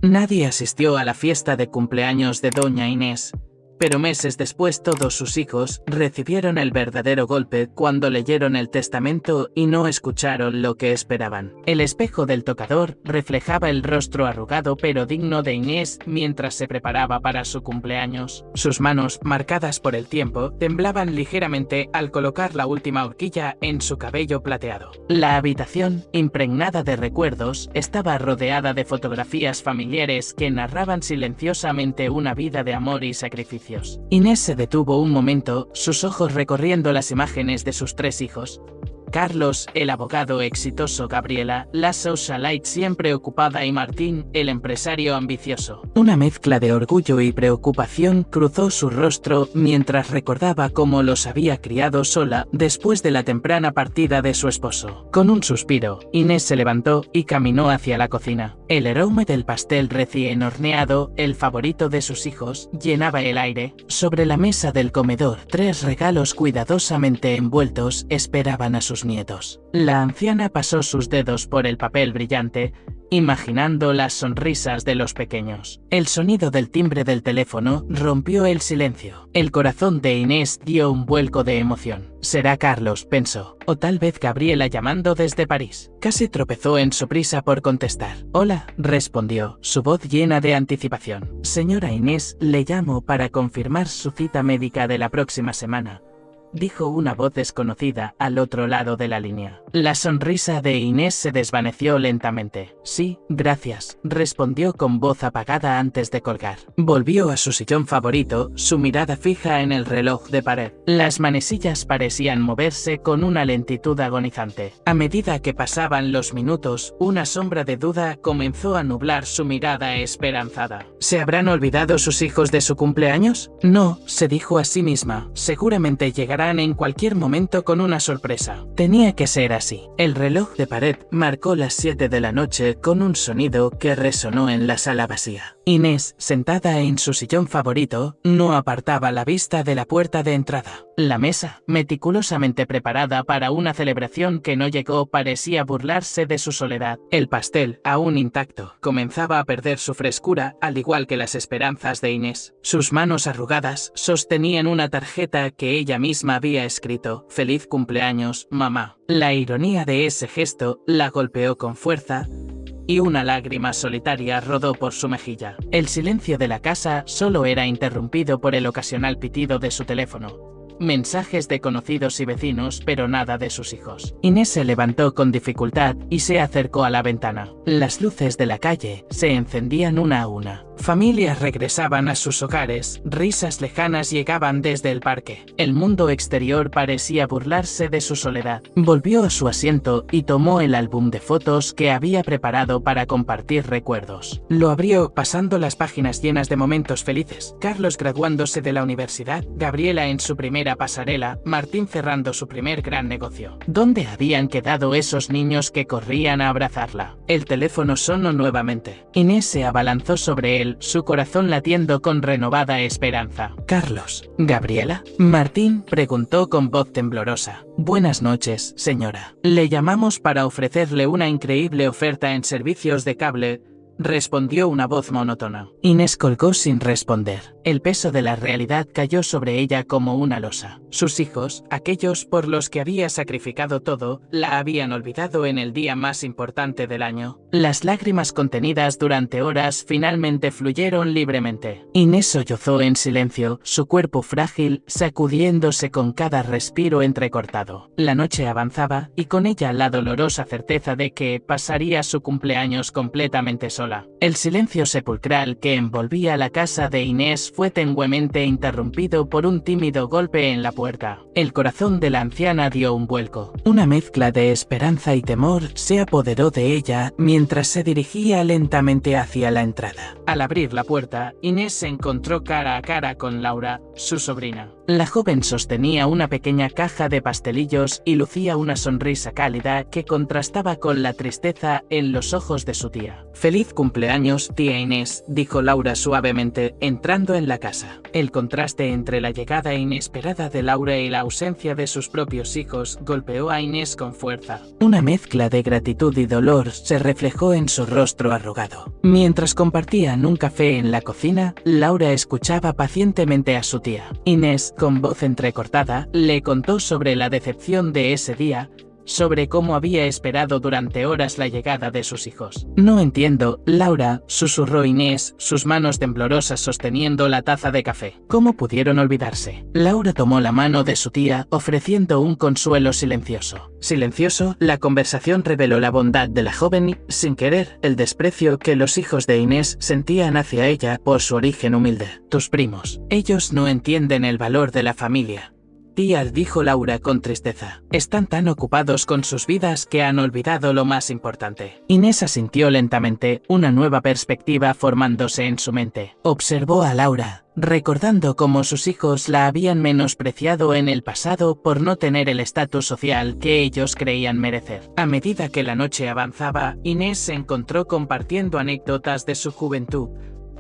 Nadie asistió a la fiesta de cumpleaños de doña Inés, pero meses después todos sus hijos recibieron el verdadero golpe cuando leyeron el testamento y no escucharon lo que esperaban. El espejo del tocador reflejaba el rostro arrugado pero digno de Inés mientras se preparaba para su cumpleaños. Sus manos, marcadas por el tiempo, temblaban ligeramente al colocar la última horquilla en su cabello plateado. La habitación, impregnada de recuerdos, estaba rodeada de fotografías familiares que narraban silenciosamente una vida de amor y sacrificio. Inés se detuvo un momento, sus ojos recorriendo las imágenes de sus 3 hijos. Carlos, el abogado exitoso, Gabriela, la socialite siempre ocupada y Martín, el empresario ambicioso. Una mezcla de orgullo y preocupación cruzó su rostro mientras recordaba cómo los había criado sola después de la temprana partida de su esposo. Con un suspiro, Inés se levantó y caminó hacia la cocina. El aroma del pastel recién horneado, el favorito de sus hijos, llenaba el aire. Sobre la mesa del comedor, 3 regalos cuidadosamente envueltos esperaban a sus nietos. La anciana pasó sus dedos por el papel brillante, imaginando las sonrisas de los pequeños. El sonido del timbre del teléfono rompió el silencio. El corazón de Inés dio un vuelco de emoción. Será Carlos, pensó, o tal vez Gabriela llamando desde París. Casi tropezó en su prisa por contestar. Hola, respondió, su voz llena de anticipación. Señora Inés, le llamo para confirmar su cita médica de la próxima semana, dijo una voz desconocida al otro lado de la línea. La sonrisa de Inés se desvaneció lentamente. Sí, gracias, respondió con voz apagada antes de colgar. Volvió a su sillón favorito, su mirada fija en el reloj de pared. Las manecillas parecían moverse con una lentitud agonizante. A medida que pasaban los minutos, una sombra de duda comenzó a nublar su mirada esperanzada. ¿Se habrán olvidado sus hijos de su cumpleaños? No, se dijo a sí misma, seguramente llegará en cualquier momento con una sorpresa. Tenía que ser así. El reloj de pared marcó las 7 de la noche con un sonido que resonó en la sala vacía. Inés, sentada en su sillón favorito, no apartaba la vista de la puerta de entrada. La mesa, meticulosamente preparada para una celebración que no llegó, parecía burlarse de su soledad. El pastel, aún intacto, comenzaba a perder su frescura, al igual que las esperanzas de Inés. Sus manos arrugadas sostenían una tarjeta que ella misma había escrito: «Feliz cumpleaños, mamá». La ironía de ese gesto la golpeó con fuerza, y una lágrima solitaria rodó por su mejilla. El silencio de la casa solo era interrumpido por el ocasional pitido de su teléfono. Mensajes de conocidos y vecinos, pero nada de sus hijos. Inés se levantó con dificultad y se acercó a la ventana. Las luces de la calle se encendían una a una. Familias regresaban a sus hogares, risas lejanas llegaban desde el parque. El mundo exterior parecía burlarse de su soledad. Volvió a su asiento y tomó el álbum de fotos que había preparado para compartir recuerdos. Lo abrió, pasando las páginas llenas de momentos felices. Carlos graduándose de la universidad, Gabriela en su primera pasarela, Martín cerrando su primer gran negocio. ¿Dónde habían quedado esos niños que corrían a abrazarla? El teléfono sonó nuevamente. Inés se abalanzó sobre él, su corazón latiendo con renovada esperanza. «Carlos, ¿Gabriela?» Martín preguntó con voz temblorosa. «Buenas noches, señora. Le llamamos para ofrecerle una increíble oferta en servicios de cable», respondió una voz monótona. Inés colgó sin responder. El peso de la realidad cayó sobre ella como una losa. Sus hijos, aquellos por los que había sacrificado todo, la habían olvidado en el día más importante del año. Las lágrimas contenidas durante horas finalmente fluyeron libremente. Inés sollozó en silencio, su cuerpo frágil sacudiéndose con cada respiro entrecortado. La noche avanzaba y con ella la dolorosa certeza de que pasaría su cumpleaños completamente sola. El silencio sepulcral que envolvía la casa de Inés fue tenuemente interrumpido por un tímido golpe en la puerta. El corazón de la anciana dio un vuelco. Una mezcla de esperanza y temor se apoderó de ella mientras se dirigía lentamente hacia la entrada. Al abrir la puerta, Inés se encontró cara a cara con Laura, su sobrina. La joven sostenía una pequeña caja de pastelillos y lucía una sonrisa cálida que contrastaba con la tristeza en los ojos de su tía. «Feliz cumpleaños, tía Inés, dijo Laura suavemente, entrando en la casa. El contraste entre la llegada inesperada de Laura y la ausencia de sus propios hijos golpeó a Inés con fuerza. Una mezcla de gratitud y dolor se reflejó en su rostro arrugado. Mientras compartían un café en la cocina, Laura escuchaba pacientemente a su tía. Inés, con voz entrecortada, le contó sobre la decepción de ese día, sobre cómo había esperado durante horas la llegada de sus hijos. No entiendo, Laura, susurró Inés, sus manos temblorosas sosteniendo la taza de café. ¿Cómo pudieron olvidarse? Laura tomó la mano de su tía, ofreciendo un consuelo silencioso. Silencioso, la conversación reveló la bondad de la joven y, sin querer, el desprecio que los hijos de Inés sentían hacia ella por su origen humilde. Tus primos. Ellos no entienden el valor de la familia. Tía, dijo Laura con tristeza. Están tan ocupados con sus vidas que han olvidado lo más importante. Inés asintió lentamente, una nueva perspectiva formándose en su mente. Observó a Laura, recordando cómo sus hijos la habían menospreciado en el pasado por no tener el estatus social que ellos creían merecer. A medida que la noche avanzaba, Inés se encontró compartiendo anécdotas de su juventud,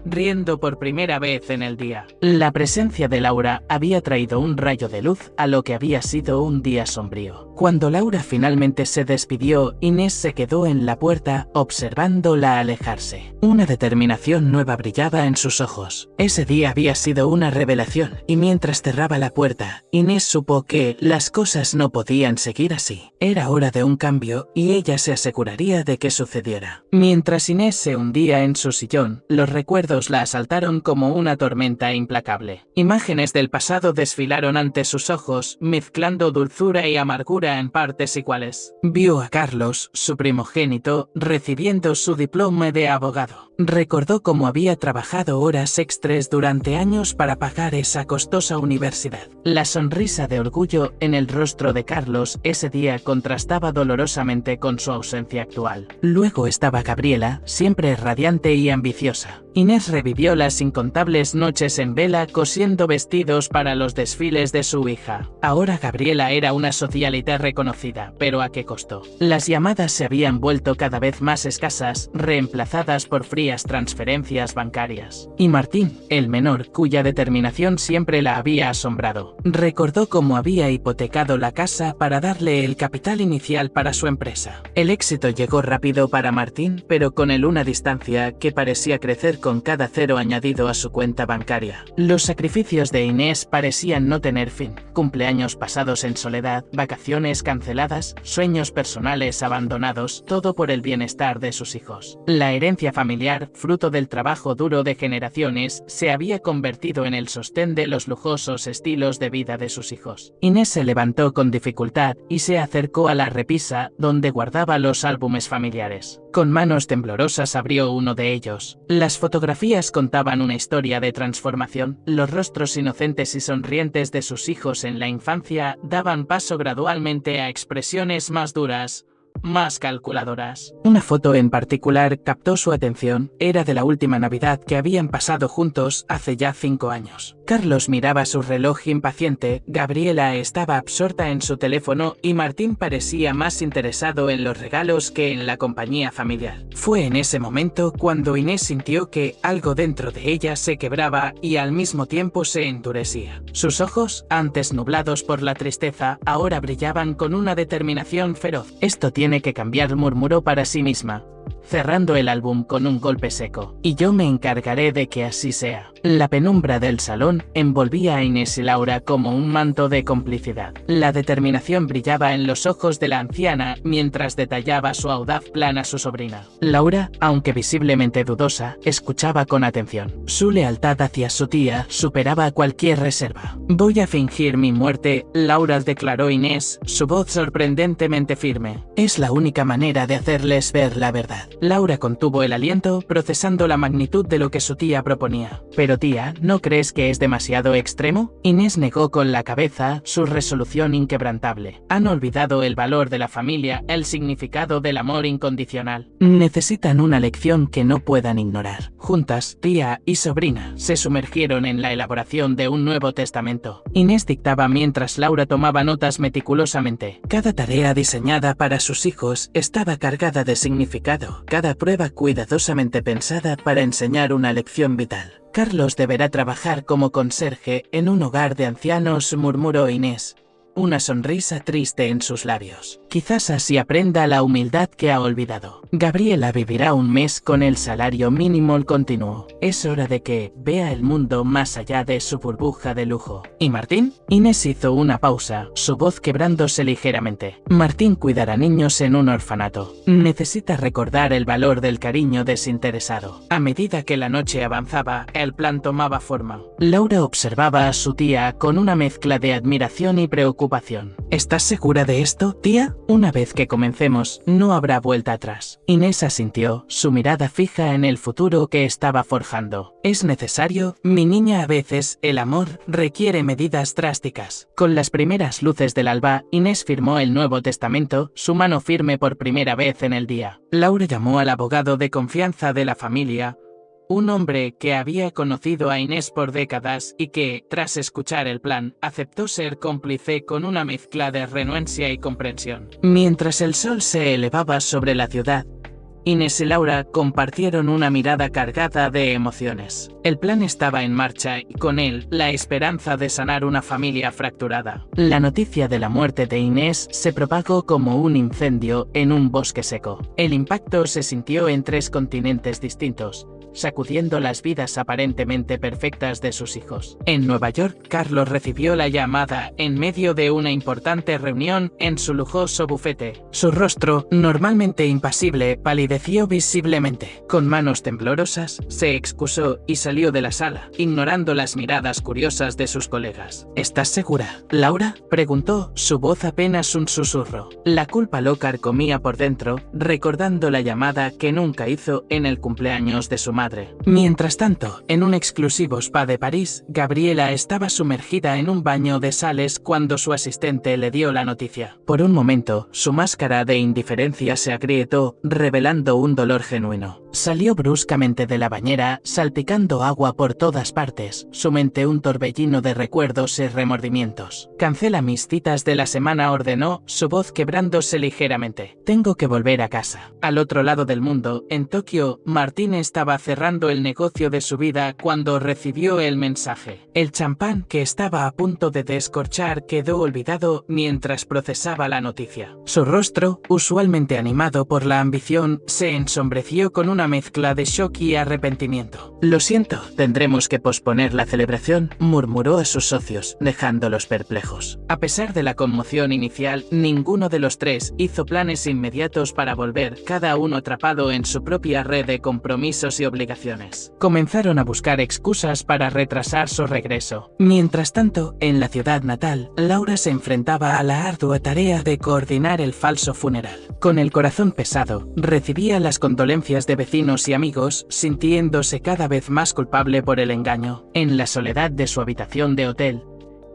riendo por primera vez en el día. La presencia de Laura había traído un rayo de luz a lo que había sido un día sombrío. Cuando Laura finalmente se despidió, Inés se quedó en la puerta, observándola alejarse. Una determinación nueva brillaba en sus ojos. Ese día había sido una revelación, y mientras cerraba la puerta, Inés supo que las cosas no podían seguir así. Era hora de un cambio, y ella se aseguraría de que sucediera. Mientras Inés se hundía en su sillón, los recuerdos la asaltaron como una tormenta implacable. Imágenes del pasado desfilaron ante sus ojos, mezclando dulzura y amargura en partes iguales. Vio a Carlos, su primogénito, recibiendo su diploma de abogado. Recordó cómo había trabajado horas extras durante años para pagar esa costosa universidad. La sonrisa de orgullo en el rostro de Carlos ese día contrastaba dolorosamente con su ausencia actual. Luego estaba Gabriela, siempre radiante y ambiciosa. Inés revivió las incontables noches en vela cosiendo vestidos para los desfiles de su hija. Ahora Gabriela era una socialite reconocida, pero ¿a qué costo? Las llamadas se habían vuelto cada vez más escasas, reemplazadas por frías transferencias bancarias. Y Martín, el menor, cuya determinación siempre la había asombrado, recordó cómo había hipotecado la casa para darle el capital inicial para su empresa. El éxito llegó rápido para Martín, pero con él una distancia que parecía crecer con cada cero añadido a su cuenta bancaria. Los sacrificios de Inés parecían no tener fin. Cumpleaños pasados en soledad, vacaciones canceladas, sueños personales abandonados, todo por el bienestar de sus hijos. La herencia familiar, fruto del trabajo duro de generaciones, se había convertido en el sostén de los lujosos estilos de vida de sus hijos. Inés se levantó con dificultad y se acercó a la repisa donde guardaba los álbumes familiares. Con manos temblorosas abrió uno de ellos. Las fotografías contaban una historia de transformación. Los rostros inocentes y sonrientes de sus hijos en la infancia daban paso gradualmente a expresiones más duras, más calculadoras. Una foto en particular captó su atención. Era de la última Navidad que habían pasado juntos hace ya 5 años. Carlos miraba su reloj impaciente, Gabriela estaba absorta en su teléfono y Martín parecía más interesado en los regalos que en la compañía familiar. Fue en ese momento cuando Inés sintió que algo dentro de ella se quebraba y al mismo tiempo se endurecía. Sus ojos, antes nublados por la tristeza, ahora brillaban con una determinación feroz. Esto tiene que cambiar, murmuró para sí misma, cerrando el álbum con un golpe seco. Y yo me encargaré de que así sea. La penumbra del salón envolvía a Inés y Laura como un manto de complicidad. La determinación brillaba en los ojos de la anciana mientras detallaba su audaz plan a su sobrina. Laura, aunque visiblemente dudosa, escuchaba con atención. Su lealtad hacia su tía superaba cualquier reserva. Voy a fingir mi muerte, Laura, declaró Inés, su voz sorprendentemente firme. Es la única manera de hacerles ver la verdad. Laura contuvo el aliento, procesando la magnitud de lo que su tía proponía. Pero tía, ¿no crees que es demasiado extremo? Inés negó con la cabeza, su resolución inquebrantable. Han olvidado el valor de la familia, el significado del amor incondicional. Necesitan una lección que no puedan ignorar. Juntas, tía y sobrina se sumergieron en la elaboración de un Nuevo Testamento. Inés dictaba mientras Laura tomaba notas meticulosamente. Cada tarea diseñada para sus hijos estaba cargada de significado, cada prueba cuidadosamente pensada para enseñar una lección vital. Carlos deberá trabajar como conserje en un hogar de ancianos, murmuró Inés, una sonrisa triste en sus labios. Quizás así aprenda la humildad que ha olvidado. Gabriela vivirá un mes con el salario mínimo, continuó. Es hora de que vea el mundo más allá de su burbuja de lujo. ¿Y Martín? Inés hizo una pausa, su voz quebrándose ligeramente. Martín cuidará niños en un orfanato. Necesita recordar el valor del cariño desinteresado. A medida que la noche avanzaba, el plan tomaba forma. Laura observaba a su tía con una mezcla de admiración y preocupación. ¿Estás segura de esto, tía? Una vez que comencemos, no habrá vuelta atrás. Inés asintió, su mirada fija en el futuro que estaba forjando. Es necesario, mi niña, a veces, el amor requiere medidas drásticas. Con las primeras luces del alba, Inés firmó el Nuevo Testamento, su mano firme por primera vez en el día. Laura llamó al abogado de confianza de la familia, un hombre que había conocido a Inés por décadas y que, tras escuchar el plan, aceptó ser cómplice con una mezcla de renuencia y comprensión. Mientras el sol se elevaba sobre la ciudad, Inés y Laura compartieron una mirada cargada de emociones. El plan estaba en marcha y con él la esperanza de sanar una familia fracturada. La noticia de la muerte de Inés se propagó como un incendio en un bosque seco. El impacto se sintió en 3 continentes distintos, sacudiendo las vidas aparentemente perfectas de sus hijos. En Nueva York, Carlos recibió la llamada en medio de una importante reunión en su lujoso bufete. Su rostro, normalmente impasible, palideció visiblemente. Con manos temblorosas, se excusó y salió de la sala, ignorando las miradas curiosas de sus colegas. ¿Estás segura, Laura?, preguntó, su voz apenas un susurro. La culpa lo carcomía por dentro, recordando la llamada que nunca hizo en el cumpleaños de su madre. Mientras tanto, en un exclusivo spa de París, Gabriela estaba sumergida en un baño de sales cuando su asistente le dio la noticia. Por un momento, su máscara de indiferencia se agrietó, revelando un dolor genuino. Salió bruscamente de la bañera, salpicando agua por todas partes, su mente un torbellino de recuerdos y remordimientos. Cancela mis citas de la semana, ordenó, su voz quebrándose ligeramente. Tengo que volver a casa. Al otro lado del mundo, en Tokio, Martín estaba cerrando el negocio de su vida cuando recibió el mensaje. El champán que estaba a punto de descorchar quedó olvidado mientras procesaba la noticia. Su rostro, usualmente animado por la ambición, se ensombreció con una mezcla de shock y arrepentimiento. Lo siento, tendremos que posponer la celebración, murmuró a sus socios, dejándolos perplejos. A pesar de la conmoción inicial, ninguno de los 3 hizo planes inmediatos para volver, cada uno atrapado en su propia red de compromisos y obligaciones. Comenzaron a buscar excusas para retrasar su regreso. Mientras tanto, en la ciudad natal, Laura se enfrentaba a la ardua tarea de coordinar el falso funeral. Con el corazón pesado, recibía las condolencias de vecinos y amigos, sintiéndose cada vez más culpable por el engaño. En la soledad de su habitación de hotel,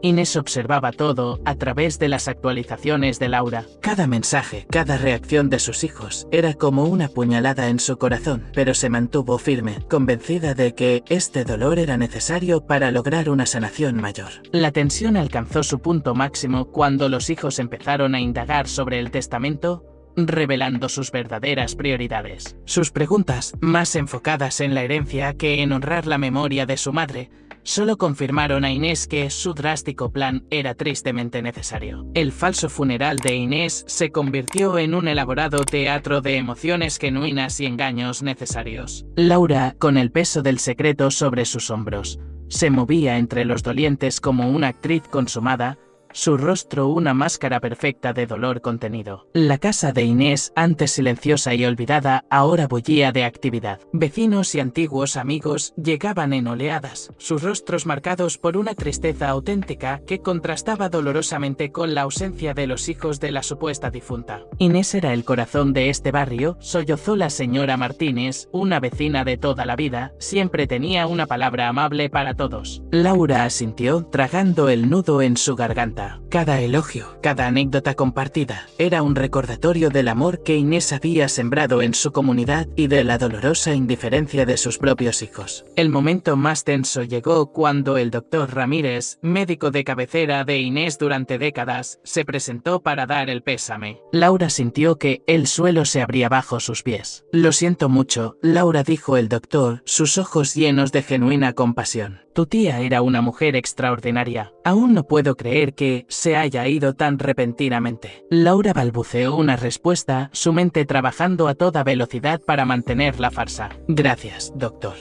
Inés observaba todo a través de las actualizaciones de Laura. Cada mensaje, cada reacción de sus hijos era como una puñalada en su corazón, pero se mantuvo firme, convencida de que este dolor era necesario para lograr una sanación mayor. La tensión alcanzó su punto máximo cuando los hijos empezaron a indagar sobre el testamento, revelando sus verdaderas prioridades. Sus preguntas, más enfocadas en la herencia que en honrar la memoria de su madre, solo confirmaron a Inés que su drástico plan era tristemente necesario. El falso funeral de Inés se convirtió en un elaborado teatro de emociones genuinas y engaños necesarios. Laura, con el peso del secreto sobre sus hombros, se movía entre los dolientes como una actriz consumada, su rostro una máscara perfecta de dolor contenido. La casa de Inés, antes silenciosa y olvidada, ahora bullía de actividad. Vecinos y antiguos amigos llegaban en oleadas, sus rostros marcados por una tristeza auténtica que contrastaba dolorosamente con la ausencia de los hijos de la supuesta difunta. Inés era el corazón de este barrio, sollozó la señora Martínez, una vecina de toda la vida, siempre tenía una palabra amable para todos. Laura asintió, tragando el nudo en su garganta. nota. Cada elogio, cada anécdota compartida, era un recordatorio del amor que Inés había sembrado en su comunidad y de la dolorosa indiferencia de sus propios hijos. El momento más tenso llegó cuando el doctor Ramírez, médico de cabecera de Inés durante décadas, se presentó para dar el pésame. Laura sintió que el suelo se abría bajo sus pies. Lo siento mucho, Laura, dijo el doctor, sus ojos llenos de genuina compasión. Tu tía era una mujer extraordinaria. Aún no puedo creer que se haya ido tan repentinamente. Laura balbuceó una respuesta, su mente trabajando a toda velocidad para mantener la farsa. Gracias, doctor.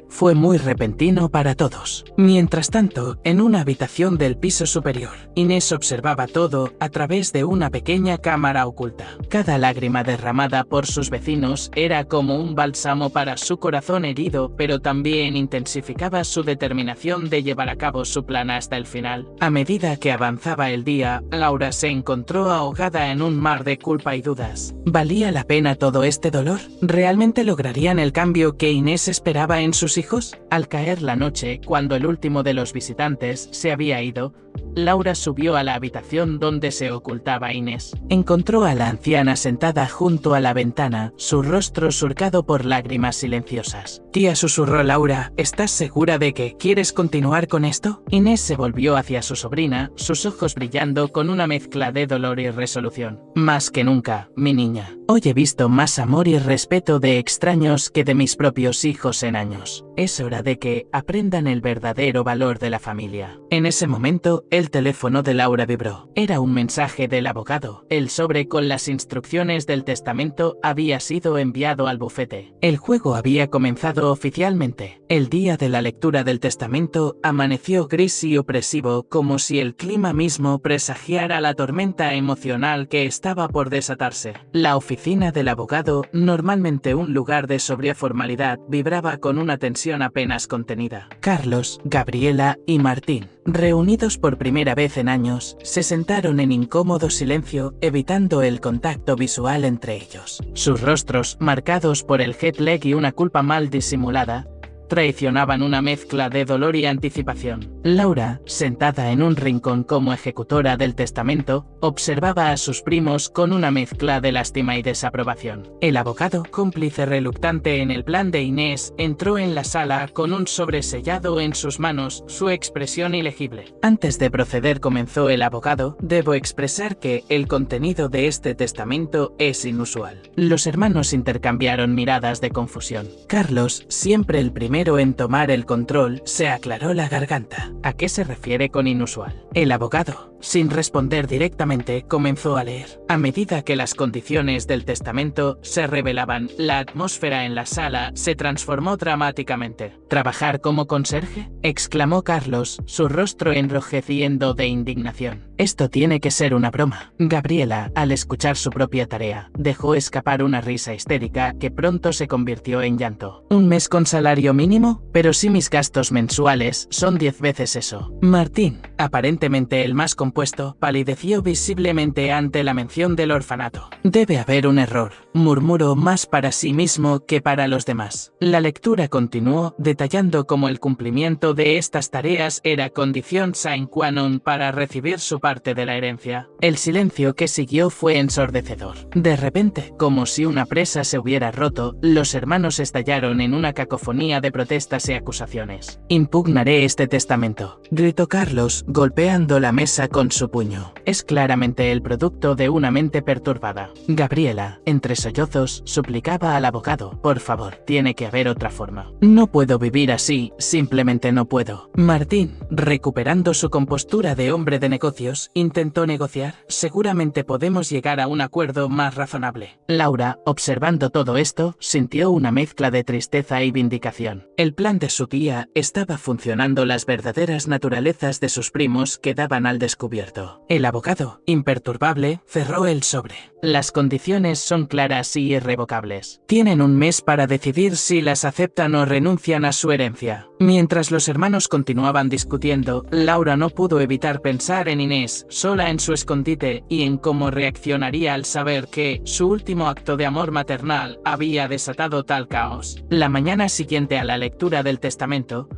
Fue muy repentino para todos. Mientras tanto, en una habitación del piso superior, Inés observaba todo a través de una pequeña cámara oculta. Cada lágrima derramada por sus vecinos era como un bálsamo para su corazón herido, pero también intensificaba su determinación de llevar a cabo su plan hasta el final. A medida que avanzaba el día, Laura se encontró ahogada en un mar de culpa y dudas. ¿Valía la pena todo este dolor? ¿Realmente lograrían el cambio que Inés esperaba en sus hijos? Al caer la noche, cuando el último de los visitantes se había ido, Laura subió a la habitación donde se ocultaba Inés. Encontró a la anciana sentada junto a la ventana, su rostro surcado por lágrimas silenciosas. Tía, susurró Laura, ¿estás segura de que quieres continuar con esto? Inés se volvió hacia su sobrina, sus ojos brillando con una mezcla de dolor y resolución. Más que nunca, mi niña. Hoy he visto más amor y respeto de extraños que de mis propios hijos en años. Es hora de que aprendan el verdadero valor de la familia. En ese momento, el teléfono de Laura vibró. Era un mensaje del abogado. El sobre con las instrucciones del testamento había sido enviado al bufete. El juego había comenzado oficialmente. El día de la lectura del testamento amaneció gris y opresivo, como si el clima mismo presagiara la tormenta emocional que estaba por desatarse. La oficina del abogado, normalmente un lugar de sobria formalidad, vibraba con una tensión apenas contenida. Carlos, Gabriela y Martín, reunidos por primera vez en años, se sentaron en incómodo silencio, evitando el contacto visual entre ellos. Sus rostros, marcados por el jet lag y una culpa mal disimulada, traicionaban una mezcla de dolor y anticipación. Laura, sentada en un rincón como ejecutora del testamento, observaba a sus primos con una mezcla de lástima y desaprobación. El abogado, cómplice reluctante en el plan de Inés, entró en la sala con un sobre sellado en sus manos, su expresión ilegible. Antes de proceder, comenzó el abogado, debo expresar que el contenido de este testamento es inusual. Los hermanos intercambiaron miradas de confusión. Carlos, siempre el primero en tomar el control, se aclaró la garganta. ¿A qué se refiere con inusual? El abogado, sin responder directamente, comenzó a leer. A medida que las condiciones del testamento se revelaban, la atmósfera en la sala se transformó dramáticamente. ¿Trabajar como conserje?, exclamó Carlos, su rostro enrojeciendo de indignación. Esto tiene que ser una broma. Gabriela, al escuchar su propia tarea, dejó escapar una risa histérica que pronto se convirtió en llanto. ¿Un mes con salario mínimo? Pero si mis gastos mensuales son 10 veces eso. Martín, aparentemente el más compuesto, palideció visiblemente ante la mención del orfanato. Debe haber un error, murmuró más para sí mismo que para los demás. La lectura continuó, detallando cómo el cumplimiento de estas tareas era condición sine qua non para recibir su parte de la herencia. El silencio que siguió fue ensordecedor. De repente, como si una presa se hubiera roto, los hermanos estallaron en una cacofonía de protestas y acusaciones. Impugnaré este testamento, gritó Carlos, golpeando la mesa con su puño. Es claramente el producto de una mente perturbada. Gabriela, entre sollozos, suplicaba al abogado, por favor, tiene que haber otra forma. No puedo vivir así, simplemente no puedo. Martín, recuperando su compostura de hombre de negocios, intentó negociar. Seguramente podemos llegar a un acuerdo más razonable. Laura, observando todo esto, sintió una mezcla de tristeza y vindicación. El plan de su tía estaba funcionando, las verdaderas naturalezas de sus primos quedaban al descubierto. El abogado, imperturbable, cerró el sobre. Las condiciones son claras y irrevocables. Tienen un mes para decidir si las aceptan o renuncian a su herencia. Mientras los hermanos continuaban discutiendo, Laura no pudo evitar pensar en Inés, sola en su escondite, y en cómo reaccionaría al saber que su último acto de amor maternal había desatado tal caos. La mañana siguiente a la lectura del testamento,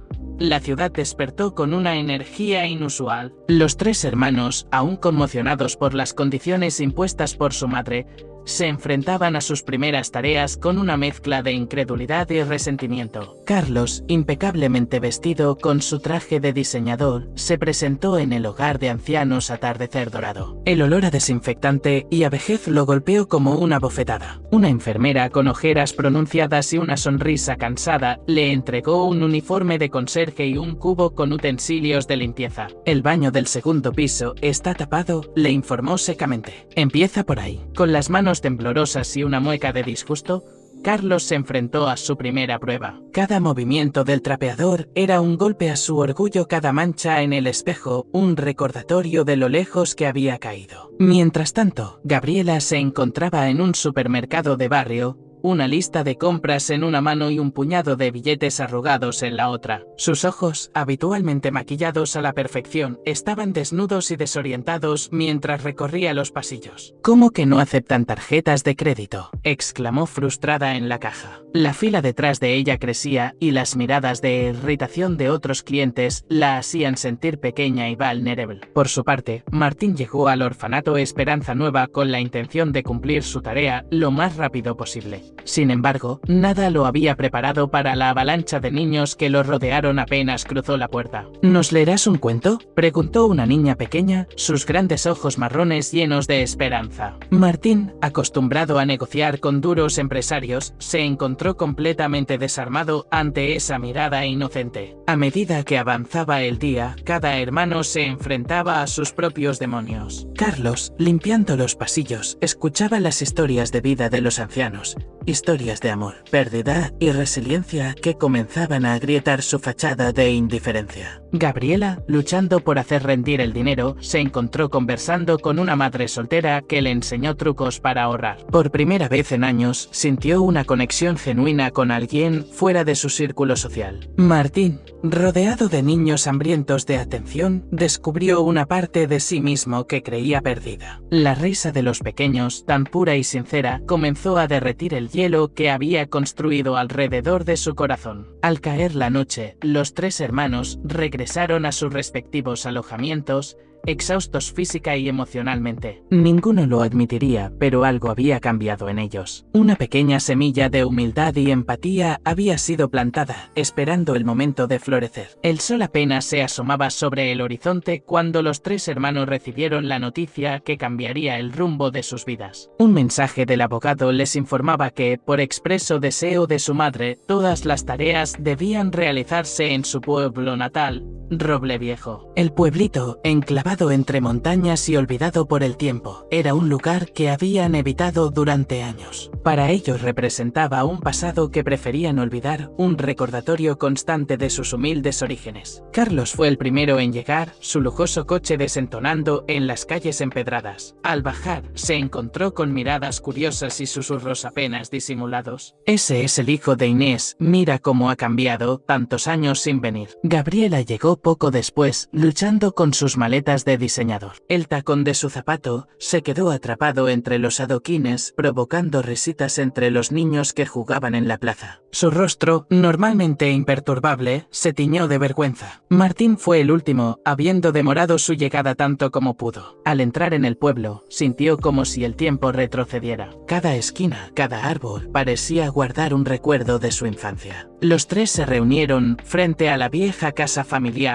la ciudad despertó con una energía inusual. Los tres hermanos, aún conmocionados por las condiciones impuestas por su madre, se enfrentaban a sus primeras tareas con una mezcla de incredulidad y resentimiento. Carlos, impecablemente vestido con su traje de diseñador, se presentó en el hogar de ancianos Atardecer Dorado. El olor a desinfectante y a vejez lo golpeó como una bofetada. Una enfermera con ojeras pronunciadas y una sonrisa cansada le entregó un uniforme de conserje y un cubo con utensilios de limpieza. El baño del segundo piso está tapado, le informó secamente. Empieza por ahí. Con las manos temblorosas y una mueca de disgusto, Carlos se enfrentó a su primera prueba. Cada movimiento del trapeador era un golpe a su orgullo, cada mancha en el espejo, un recordatorio de lo lejos que había caído. Mientras tanto, Gabriela se encontraba en un supermercado de barrio, una lista de compras en una mano y un puñado de billetes arrugados en la otra. Sus ojos, habitualmente maquillados a la perfección, estaban desnudos y desorientados mientras recorría los pasillos. ¿Cómo que no aceptan tarjetas de crédito?, exclamó frustrada en la caja. La fila detrás de ella crecía y las miradas de irritación de otros clientes la hacían sentir pequeña y vulnerable. Por su parte, Martín llegó al orfanato Esperanza Nueva con la intención de cumplir su tarea lo más rápido posible. Sin embargo, nada lo había preparado para la avalancha de niños que lo rodearon apenas cruzó la puerta. ¿Nos leerás un cuento?, preguntó una niña pequeña, sus grandes ojos marrones llenos de esperanza. Martín, acostumbrado a negociar con duros empresarios, se encontró completamente desarmado ante esa mirada inocente. A medida que avanzaba el día, cada hermano se enfrentaba a sus propios demonios. Carlos, limpiando los pasillos, escuchaba las historias de vida de los ancianos. Historias de amor, pérdida y resiliencia que comenzaban a agrietar su fachada de indiferencia. Gabriela, luchando por hacer rendir el dinero, se encontró conversando con una madre soltera que le enseñó trucos para ahorrar. Por primera vez en años, sintió una conexión genuina con alguien fuera de su círculo social. Martín, rodeado de niños hambrientos de atención, descubrió una parte de sí mismo que creía perdida. La risa de los pequeños, tan pura y sincera, comenzó a derretir el hielo que había construido alrededor de su corazón. Al caer la noche, los tres hermanos regresaron a sus respectivos alojamientos, exhaustos física y emocionalmente. Ninguno lo admitiría, pero algo había cambiado en ellos. Una pequeña semilla de humildad y empatía había sido plantada, esperando el momento de florecer. El sol apenas se asomaba sobre el horizonte cuando los tres hermanos recibieron la noticia que cambiaría el rumbo de sus vidas. Un mensaje del abogado les informaba que, por expreso deseo de su madre, todas las tareas debían realizarse en su pueblo natal, Roble Viejo. El pueblito, enclavado entre montañas y olvidado por el tiempo, era un lugar que habían evitado durante años. Para ellos representaba un pasado que preferían olvidar, un recordatorio constante de sus humildes orígenes. Carlos fue el primero en llegar, su lujoso coche desentonando en las calles empedradas. Al bajar, se encontró con miradas curiosas y susurros apenas disimulados. Ese es el hijo de Inés, mira cómo ha cambiado, tantos años sin venir. Gabriela llegó poco después, luchando con sus maletas de diseñador. El tacón de su zapato se quedó atrapado entre los adoquines, provocando risitas entre los niños que jugaban en la plaza. Su rostro, normalmente imperturbable, se tiñó de vergüenza. Martín fue el último, habiendo demorado su llegada tanto como pudo. Al entrar en el pueblo, sintió como si el tiempo retrocediera. Cada esquina, cada árbol, parecía guardar un recuerdo de su infancia. Los tres se reunieron frente a la vieja casa familiar,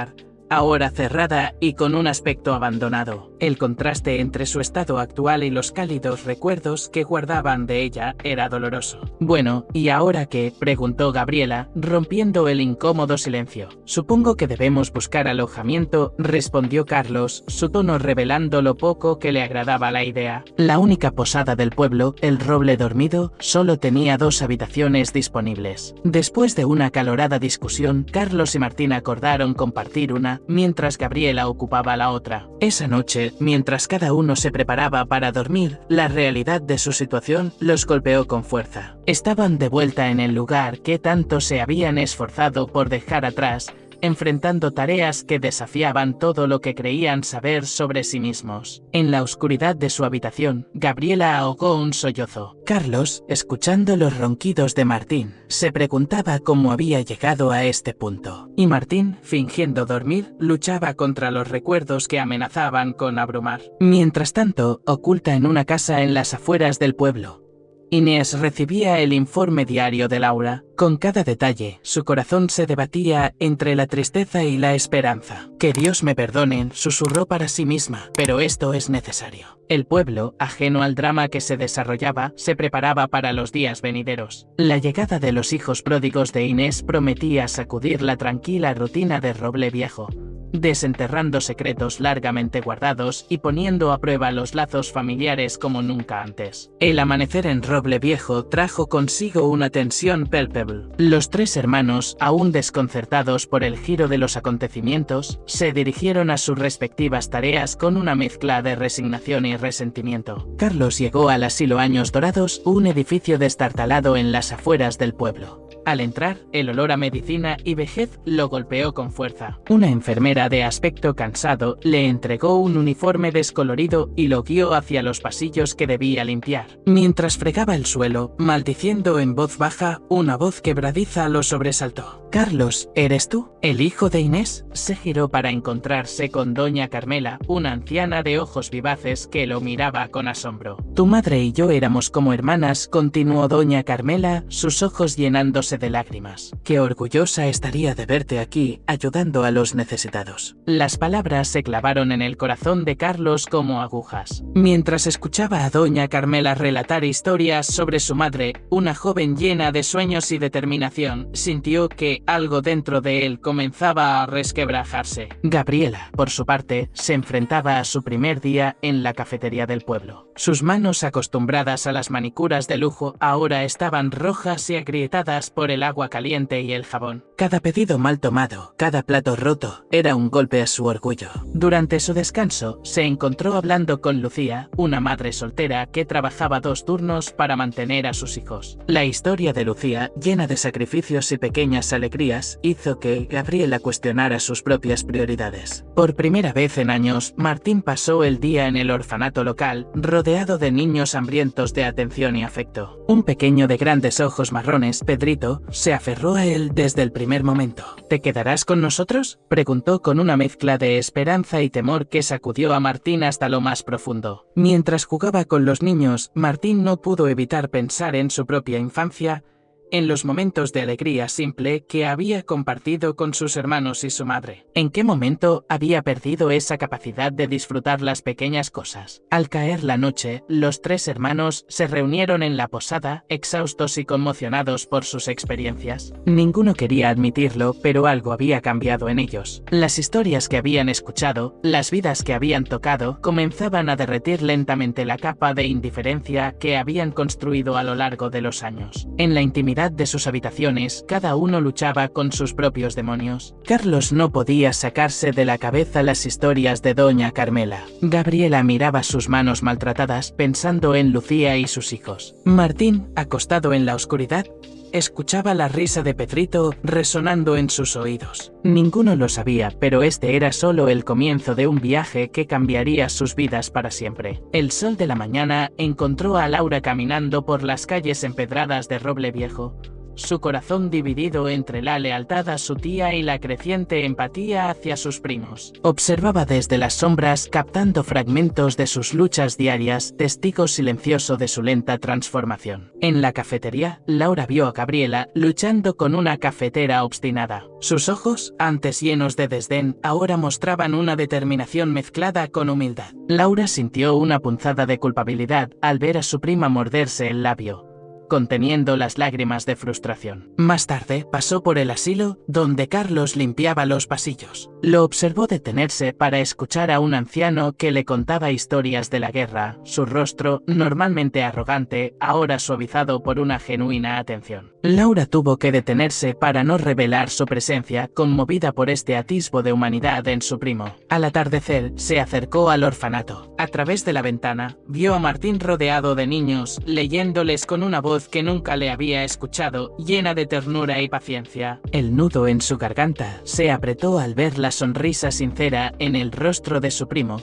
ahora cerrada y con un aspecto abandonado. El contraste entre su estado actual y los cálidos recuerdos que guardaban de ella era doloroso. «Bueno, ¿y ahora qué?», preguntó Gabriela, rompiendo el incómodo silencio. «Supongo que debemos buscar alojamiento», respondió Carlos, su tono revelando lo poco que le agradaba la idea. La única posada del pueblo, el Roble Dormido, solo tenía 2 habitaciones disponibles. Después de una acalorada discusión, Carlos y Martín acordaron compartir una, mientras Gabriela ocupaba la otra. Esa noche, mientras cada uno se preparaba para dormir, la realidad de su situación los golpeó con fuerza. Estaban de vuelta en el lugar que tanto se habían esforzado por dejar atrás, enfrentando tareas que desafiaban todo lo que creían saber sobre sí mismos. En la oscuridad de su habitación, Gabriela ahogó un sollozo. Carlos, escuchando los ronquidos de Martín, se preguntaba cómo había llegado a este punto. y Martín, fingiendo dormir, luchaba contra los recuerdos que amenazaban con abrumar. Mientras tanto, oculta en una casa en las afueras del pueblo, Inés recibía el informe diario de Laura. Con cada detalle, su corazón se debatía entre la tristeza y la esperanza. «Que Dios me perdone», susurró para sí misma, «pero esto es necesario». El pueblo, ajeno al drama que se desarrollaba, se preparaba para los días venideros. La llegada de los hijos pródigos de Inés prometía sacudir la tranquila rutina de Roble Viejo, desenterrando secretos largamente guardados y poniendo a prueba los lazos familiares como nunca antes. El amanecer en Roble Viejo trajo consigo una tensión palpable. Los tres hermanos, aún desconcertados por el giro de los acontecimientos, se dirigieron a sus respectivas tareas con una mezcla de resignación y resentimiento. Carlos llegó al asilo Años Dorados, un edificio destartalado en las afueras del pueblo. Al entrar, el olor a medicina y vejez lo golpeó con fuerza. Una enfermera de aspecto cansado le entregó un uniforme descolorido y lo guió hacia los pasillos que debía limpiar. Mientras fregaba el suelo, maldiciendo en voz baja, una voz quebradiza lo sobresaltó. «Carlos, ¿eres tú? ¿El hijo de Inés?». Se giró para encontrarse con doña Carmela, una anciana de ojos vivaces que lo miraba con asombro. «Tu madre y yo éramos como hermanas», continuó doña Carmela, sus ojos llenándose de lágrimas. «Qué orgullosa estaría de verte aquí, ayudando a los necesitados». Las palabras se clavaron en el corazón de Carlos como agujas. Mientras escuchaba a doña Carmela relatar historias sobre su madre, una joven llena de sueños y determinación, sintió que algo dentro de él comenzaba a resquebrajarse. Gabriela, por su parte, se enfrentaba a su primer día en la cafetería del pueblo. Sus manos, acostumbradas a las manicuras de lujo, ahora estaban rojas y agrietadas por el agua caliente y el jabón. Cada pedido mal tomado, cada plato roto, era un golpe a su orgullo. Durante su descanso, se encontró hablando con Lucía, una madre soltera que trabajaba 2 turnos para mantener a sus hijos. La historia de Lucía, llena de sacrificios y pequeñas alegrías, hizo que Gabriela cuestionara sus propias prioridades. Por primera vez en años, Martín pasó el día en el orfanato local, rodeado de niños hambrientos de atención y afecto. Un pequeño de grandes ojos marrones, Pedrito, se aferró a él desde el primer momento. «¿Te quedarás con nosotros?», preguntó con una mezcla de esperanza y temor que sacudió a Martín hasta lo más profundo. Mientras jugaba con los niños, Martín no pudo evitar pensar en su propia infancia, en los momentos de alegría simple que había compartido con sus hermanos y su madre. ¿En qué momento había perdido esa capacidad de disfrutar las pequeñas cosas? Al caer la noche, los 3 hermanos se reunieron en la posada, exhaustos y conmocionados por sus experiencias. Ninguno quería admitirlo, pero algo había cambiado en ellos. Las historias que habían escuchado, las vidas que habían tocado, comenzaban a derretir lentamente la capa de indiferencia que habían construido a lo largo de los años. En la intimidad de sus habitaciones, cada uno luchaba con sus propios demonios. Carlos no podía sacarse de la cabeza las historias de doña Carmela. Gabriela miraba sus manos maltratadas, pensando en Lucía y sus hijos. Martín, acostado en la oscuridad, escuchaba la risa de Pedrito resonando en sus oídos. Ninguno lo sabía, pero este era solo el comienzo de un viaje que cambiaría sus vidas para siempre. El sol de la mañana encontró a Laura caminando por las calles empedradas de Roble Viejo, su corazón dividido entre la lealtad a su tía y la creciente empatía hacia sus primos. Observaba desde las sombras, captando fragmentos de sus luchas diarias, testigo silencioso de su lenta transformación. En la cafetería, Laura vio a Gabriela luchando con una cafetera obstinada. Sus ojos, antes llenos de desdén, ahora mostraban una determinación mezclada con humildad. Laura sintió una punzada de culpabilidad al ver a su prima morderse el labio, conteniendo las lágrimas de frustración. Más tarde, pasó por el asilo, donde Carlos limpiaba los pasillos. Lo observó detenerse para escuchar a un anciano que le contaba historias de la guerra, su rostro, normalmente arrogante, ahora suavizado por una genuina atención. Laura tuvo que detenerse para no revelar su presencia, conmovida por este atisbo de humanidad en su primo. Al atardecer, se acercó al orfanato. A través de la ventana, vio a Martín rodeado de niños, leyéndoles con una voz que nunca le había escuchado, llena de ternura y paciencia. El nudo en su garganta se apretó al ver la sonrisa sincera en el rostro de su primo,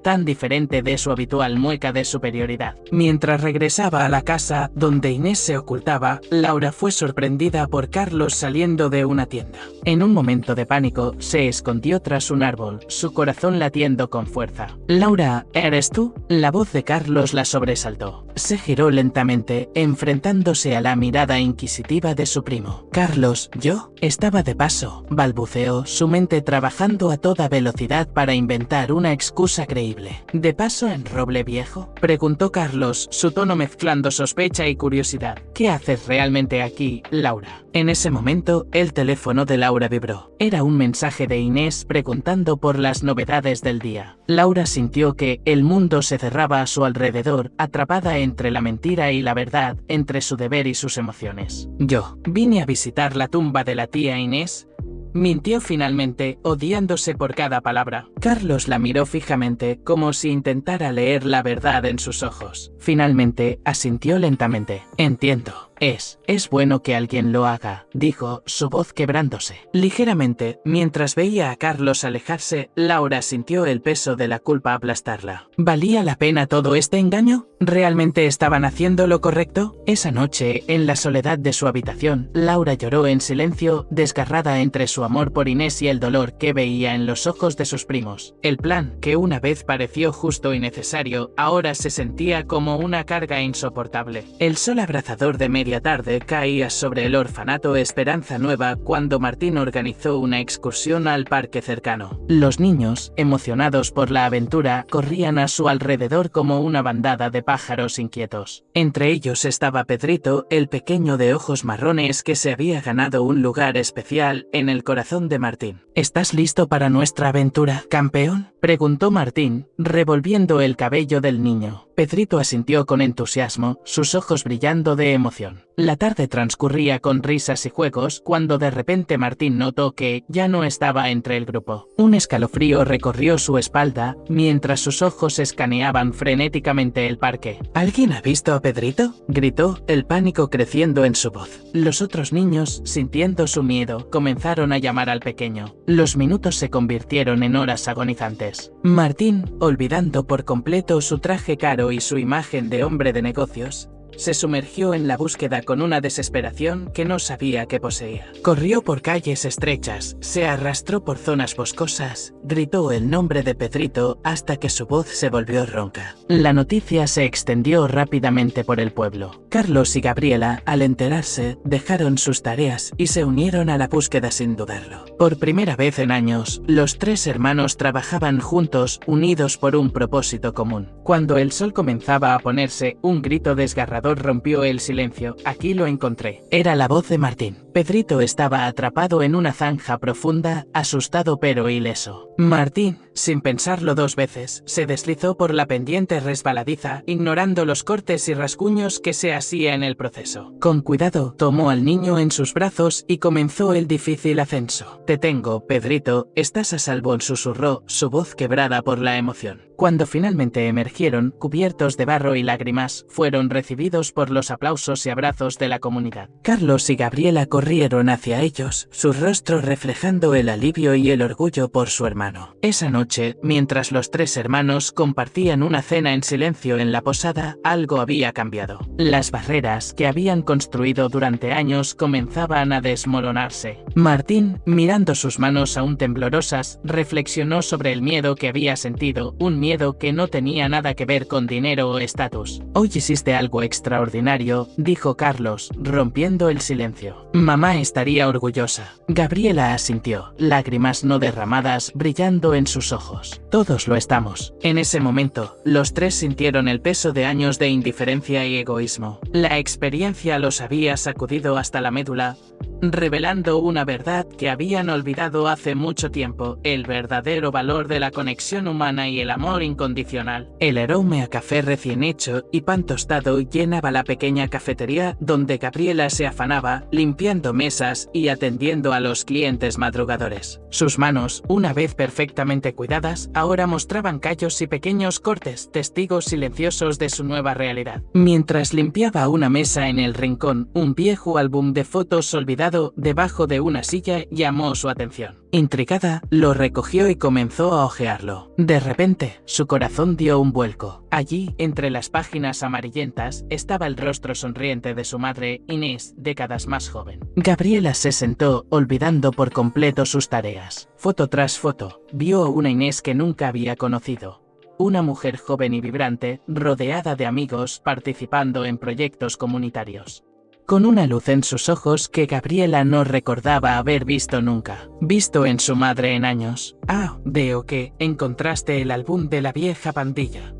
tan diferente de su habitual mueca de superioridad. Mientras regresaba a la casa donde Inés se ocultaba, Laura fue sorprendida por Carlos saliendo de una tienda. En un momento de pánico, se escondió tras un árbol, su corazón latiendo con fuerza. «Laura, ¿eres tú?». La voz de Carlos la sobresaltó. Se giró lentamente, enfrentándose a la mirada inquisitiva de su primo. «Carlos, ¿yo?». «Estaba de paso», balbuceó, su mente trabajando a toda velocidad para inventar una excusa creíble. «¿De paso en Roble Viejo?», preguntó Carlos, su tono mezclando sospecha y curiosidad. «¿Qué haces realmente aquí, Laura?». En ese momento, el teléfono de Laura vibró. Era un mensaje de Inés preguntando por las novedades del día. Laura sintió que el mundo se cerraba a su alrededor, atrapada entre la mentira y la verdad, entre su deber y sus emociones. «Yo vine a visitar la tumba de la tía Inés», mintió finalmente, odiándose por cada palabra. Carlos la miró fijamente, como si intentara leer la verdad en sus ojos. Finalmente, asintió lentamente. «Entiendo. Es bueno que alguien lo haga», dijo, su voz quebrándose. Ligeramente, mientras veía a Carlos alejarse, Laura sintió el peso de la culpa aplastarla. ¿Valía la pena todo este engaño? ¿Realmente estaban haciendo lo correcto? Esa noche, en la soledad de su habitación, Laura lloró en silencio, desgarrada entre su amor por Inés y el dolor que veía en los ojos de sus primos. El plan, que una vez pareció justo y necesario, ahora se sentía como una carga insoportable. El sol abrasador de media tarde caía sobre el orfanato Esperanza Nueva cuando Martín organizó una excursión al parque cercano. Los niños, emocionados por la aventura, corrían a su alrededor como una bandada de pájaros inquietos. Entre ellos estaba Pedrito, el pequeño de ojos marrones que se había ganado un lugar especial en el corazón de Martín. ¿Estás listo para nuestra aventura, campeón?, preguntó Martín, revolviendo el cabello del niño. Pedrito asintió con entusiasmo, sus ojos brillando de emoción. La tarde transcurría con risas y juegos cuando de repente Martín notó que ya no estaba entre el grupo. Un escalofrío recorrió su espalda mientras sus ojos escaneaban frenéticamente el parque. ¿Alguien ha visto a Pedrito?, gritó, el pánico creciendo en su voz. Los otros niños, sintiendo su miedo, comenzaron a llamar al pequeño. Los minutos se convirtieron en horas agonizantes. Martín, olvidando por completo su traje caro y su imagen de hombre de negocios, se sumergió en la búsqueda con una desesperación que no sabía que poseía. Corrió por calles estrechas, se arrastró por zonas boscosas, gritó el nombre de Pedrito hasta que su voz se volvió ronca. La noticia se extendió rápidamente por el pueblo. Carlos y Gabriela, al enterarse, dejaron sus tareas y se unieron a la búsqueda sin dudarlo. Por primera vez en años, los tres hermanos trabajaban juntos, unidos por un propósito común. Cuando el sol comenzaba a ponerse, un grito desgarrador rompió el silencio. «Aquí lo encontré». Era la voz de Martín. Pedrito estaba atrapado en una zanja profunda, asustado pero ileso. Martín, sin pensarlo dos veces, se deslizó por la pendiente resbaladiza, ignorando los cortes y rasguños que se hacía en el proceso. Con cuidado, tomó al niño en sus brazos y comenzó el difícil ascenso. «Te tengo, Pedrito, estás a salvo», susurró, su voz quebrada por la emoción. Cuando finalmente emergieron, cubiertos de barro y lágrimas, fueron recibidos por los aplausos y abrazos de la comunidad. Carlos y Gabriela corrieron hacia ellos, sus rostros reflejando el alivio y el orgullo por su hermano. Esa noche, mientras los tres hermanos compartían una cena en silencio en la posada, algo había cambiado. Las barreras que habían construido durante años comenzaban a desmoronarse. Martín, mirando sus manos aún temblorosas, reflexionó sobre el miedo que había sentido, un miedo que no tenía nada que ver con dinero o estatus. «Hoy hiciste algo extraordinario», dijo Carlos, rompiendo el silencio. «Mamá estaría orgullosa». Gabriela asintió, lágrimas no derramadas brillando en sus ojos. «Todos lo estamos». En ese momento, los tres sintieron el peso de años de indiferencia y egoísmo. La experiencia los había sacudido hasta la médula, revelando una verdad que habían olvidado hace mucho tiempo: el verdadero valor de la conexión humana y el amor incondicional. El aroma a café recién hecho y pan tostado llenaba la pequeña cafetería donde Gabriela se afanaba, limpiando mesas y atendiendo a los clientes madrugadores. Sus manos, una vez perfectamente cuidadas, ahora mostraban callos y pequeños cortes, testigos silenciosos de su nueva realidad. Mientras limpiaba una mesa en el rincón, un viejo álbum de fotos olvidado lado, debajo de una silla, llamó su atención. Intrigada, lo recogió y comenzó a hojearlo. De repente, su corazón dio un vuelco. Allí, entre las páginas amarillentas, estaba el rostro sonriente de su madre, Inés, décadas más joven. Gabriela se sentó, olvidando por completo sus tareas. Foto tras foto, vio a una Inés que nunca había conocido. Una mujer joven y vibrante, rodeada de amigos, participando en proyectos comunitarios. Con una luz en sus ojos que Gabriela no recordaba haber visto nunca. Visto en su madre en años. Ah, veo que encontraste el álbum de la vieja pandilla,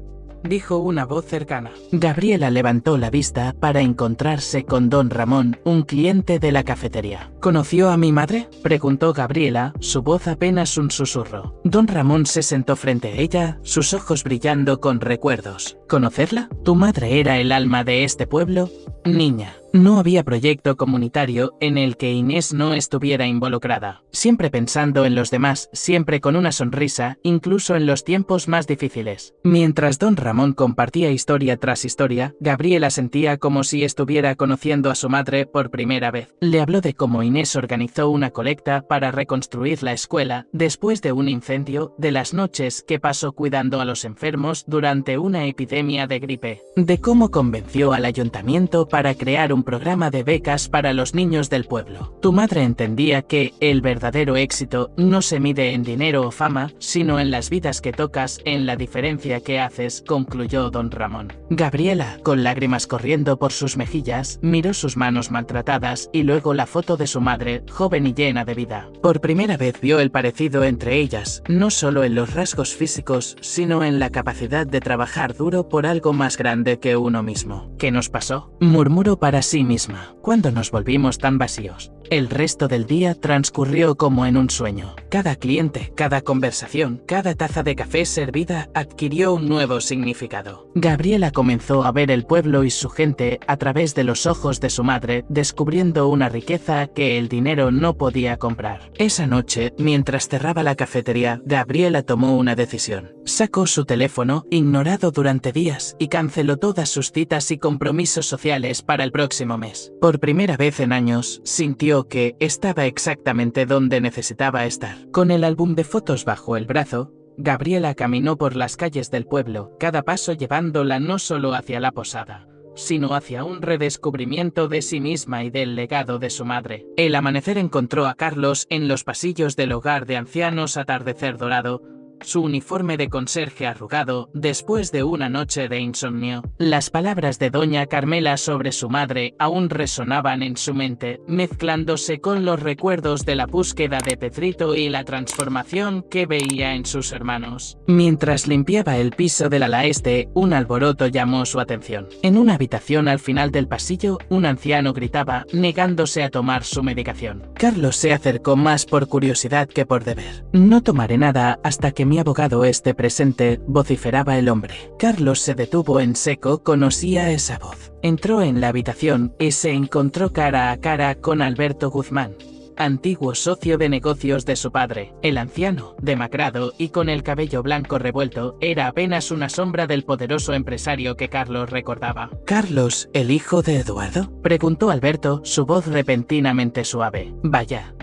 dijo una voz cercana. Gabriela levantó la vista para encontrarse con don Ramón, un cliente de la cafetería. ¿Conoció a mi madre?, preguntó Gabriela, su voz apenas un susurro. Don Ramón se sentó frente a ella, sus ojos brillando con recuerdos. ¿Conocerla? ¿Tu madre era el alma de este pueblo? Niña. No había proyecto comunitario en el que Inés no estuviera involucrada. Siempre pensando en los demás, siempre con una sonrisa, incluso en los tiempos más difíciles. Mientras don Ramón compartía historia tras historia, Gabriela sentía como si estuviera conociendo a su madre por primera vez. Le habló de cómo Inés organizó una colecta para reconstruir la escuela después de un incendio, de las noches que pasó cuidando a los enfermos durante una epidemia de gripe, de cómo convenció al ayuntamiento para crear un programa de becas para los niños del pueblo. Tu madre entendía que el verdadero éxito no se mide en dinero o fama, sino en las vidas que tocas, en la diferencia que haces, concluyó don Ramón. Gabriela, con lágrimas corriendo por sus mejillas, miró sus manos maltratadas y luego la foto de su madre, joven y llena de vida. Por primera vez vio el parecido entre ellas, no solo en los rasgos físicos, sino en la capacidad de trabajar duro por algo más grande que uno mismo. ¿Qué nos pasó?, murmuró para sí misma. ¿Cuándo nos volvimos tan vacíos? El resto del día transcurrió como en un sueño. Cada cliente, cada conversación, cada taza de café servida adquirió un nuevo significado. Gabriela comenzó a ver el pueblo y su gente a través de los ojos de su madre, descubriendo una riqueza que el dinero no podía comprar. Esa noche, mientras cerraba la cafetería, Gabriela tomó una decisión. Sacó su teléfono, ignorado durante días, y canceló todas sus citas y compromisos sociales para el próximo mes. Por primera vez en años, sintió que estaba exactamente donde necesitaba estar. Con el álbum de fotos bajo el brazo, Gabriela caminó por las calles del pueblo, cada paso llevándola no solo hacia la posada, sino hacia un redescubrimiento de sí misma y del legado de su madre. El amanecer encontró a Carlos en los pasillos del hogar de ancianos Atardecer Dorado, su uniforme de conserje arrugado después de una noche de insomnio. Las palabras de doña Carmela sobre su madre aún resonaban en su mente, mezclándose con los recuerdos de la búsqueda de Petrito y la transformación que veía en sus hermanos. Mientras limpiaba el piso del ala este, un alboroto llamó su atención. En una habitación al final del pasillo, un anciano gritaba, negándose a tomar su medicación. Carlos se acercó más por curiosidad que por deber. No tomaré nada hasta que mi abogado esté presente, vociferaba el hombre. Carlos se detuvo en seco, conocía esa voz. Entró en la habitación y se encontró cara a cara con Alberto Guzmán, antiguo socio de negocios de su padre. El anciano, demacrado y con el cabello blanco revuelto, era apenas una sombra del poderoso empresario que Carlos recordaba. ¿Carlos, el hijo de Eduardo?, preguntó Alberto, su voz repentinamente suave. Vaya,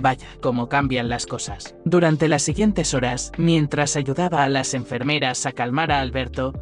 cómo cambian las cosas. Durante las siguientes horas, mientras ayudaba a las enfermeras a calmar a Alberto,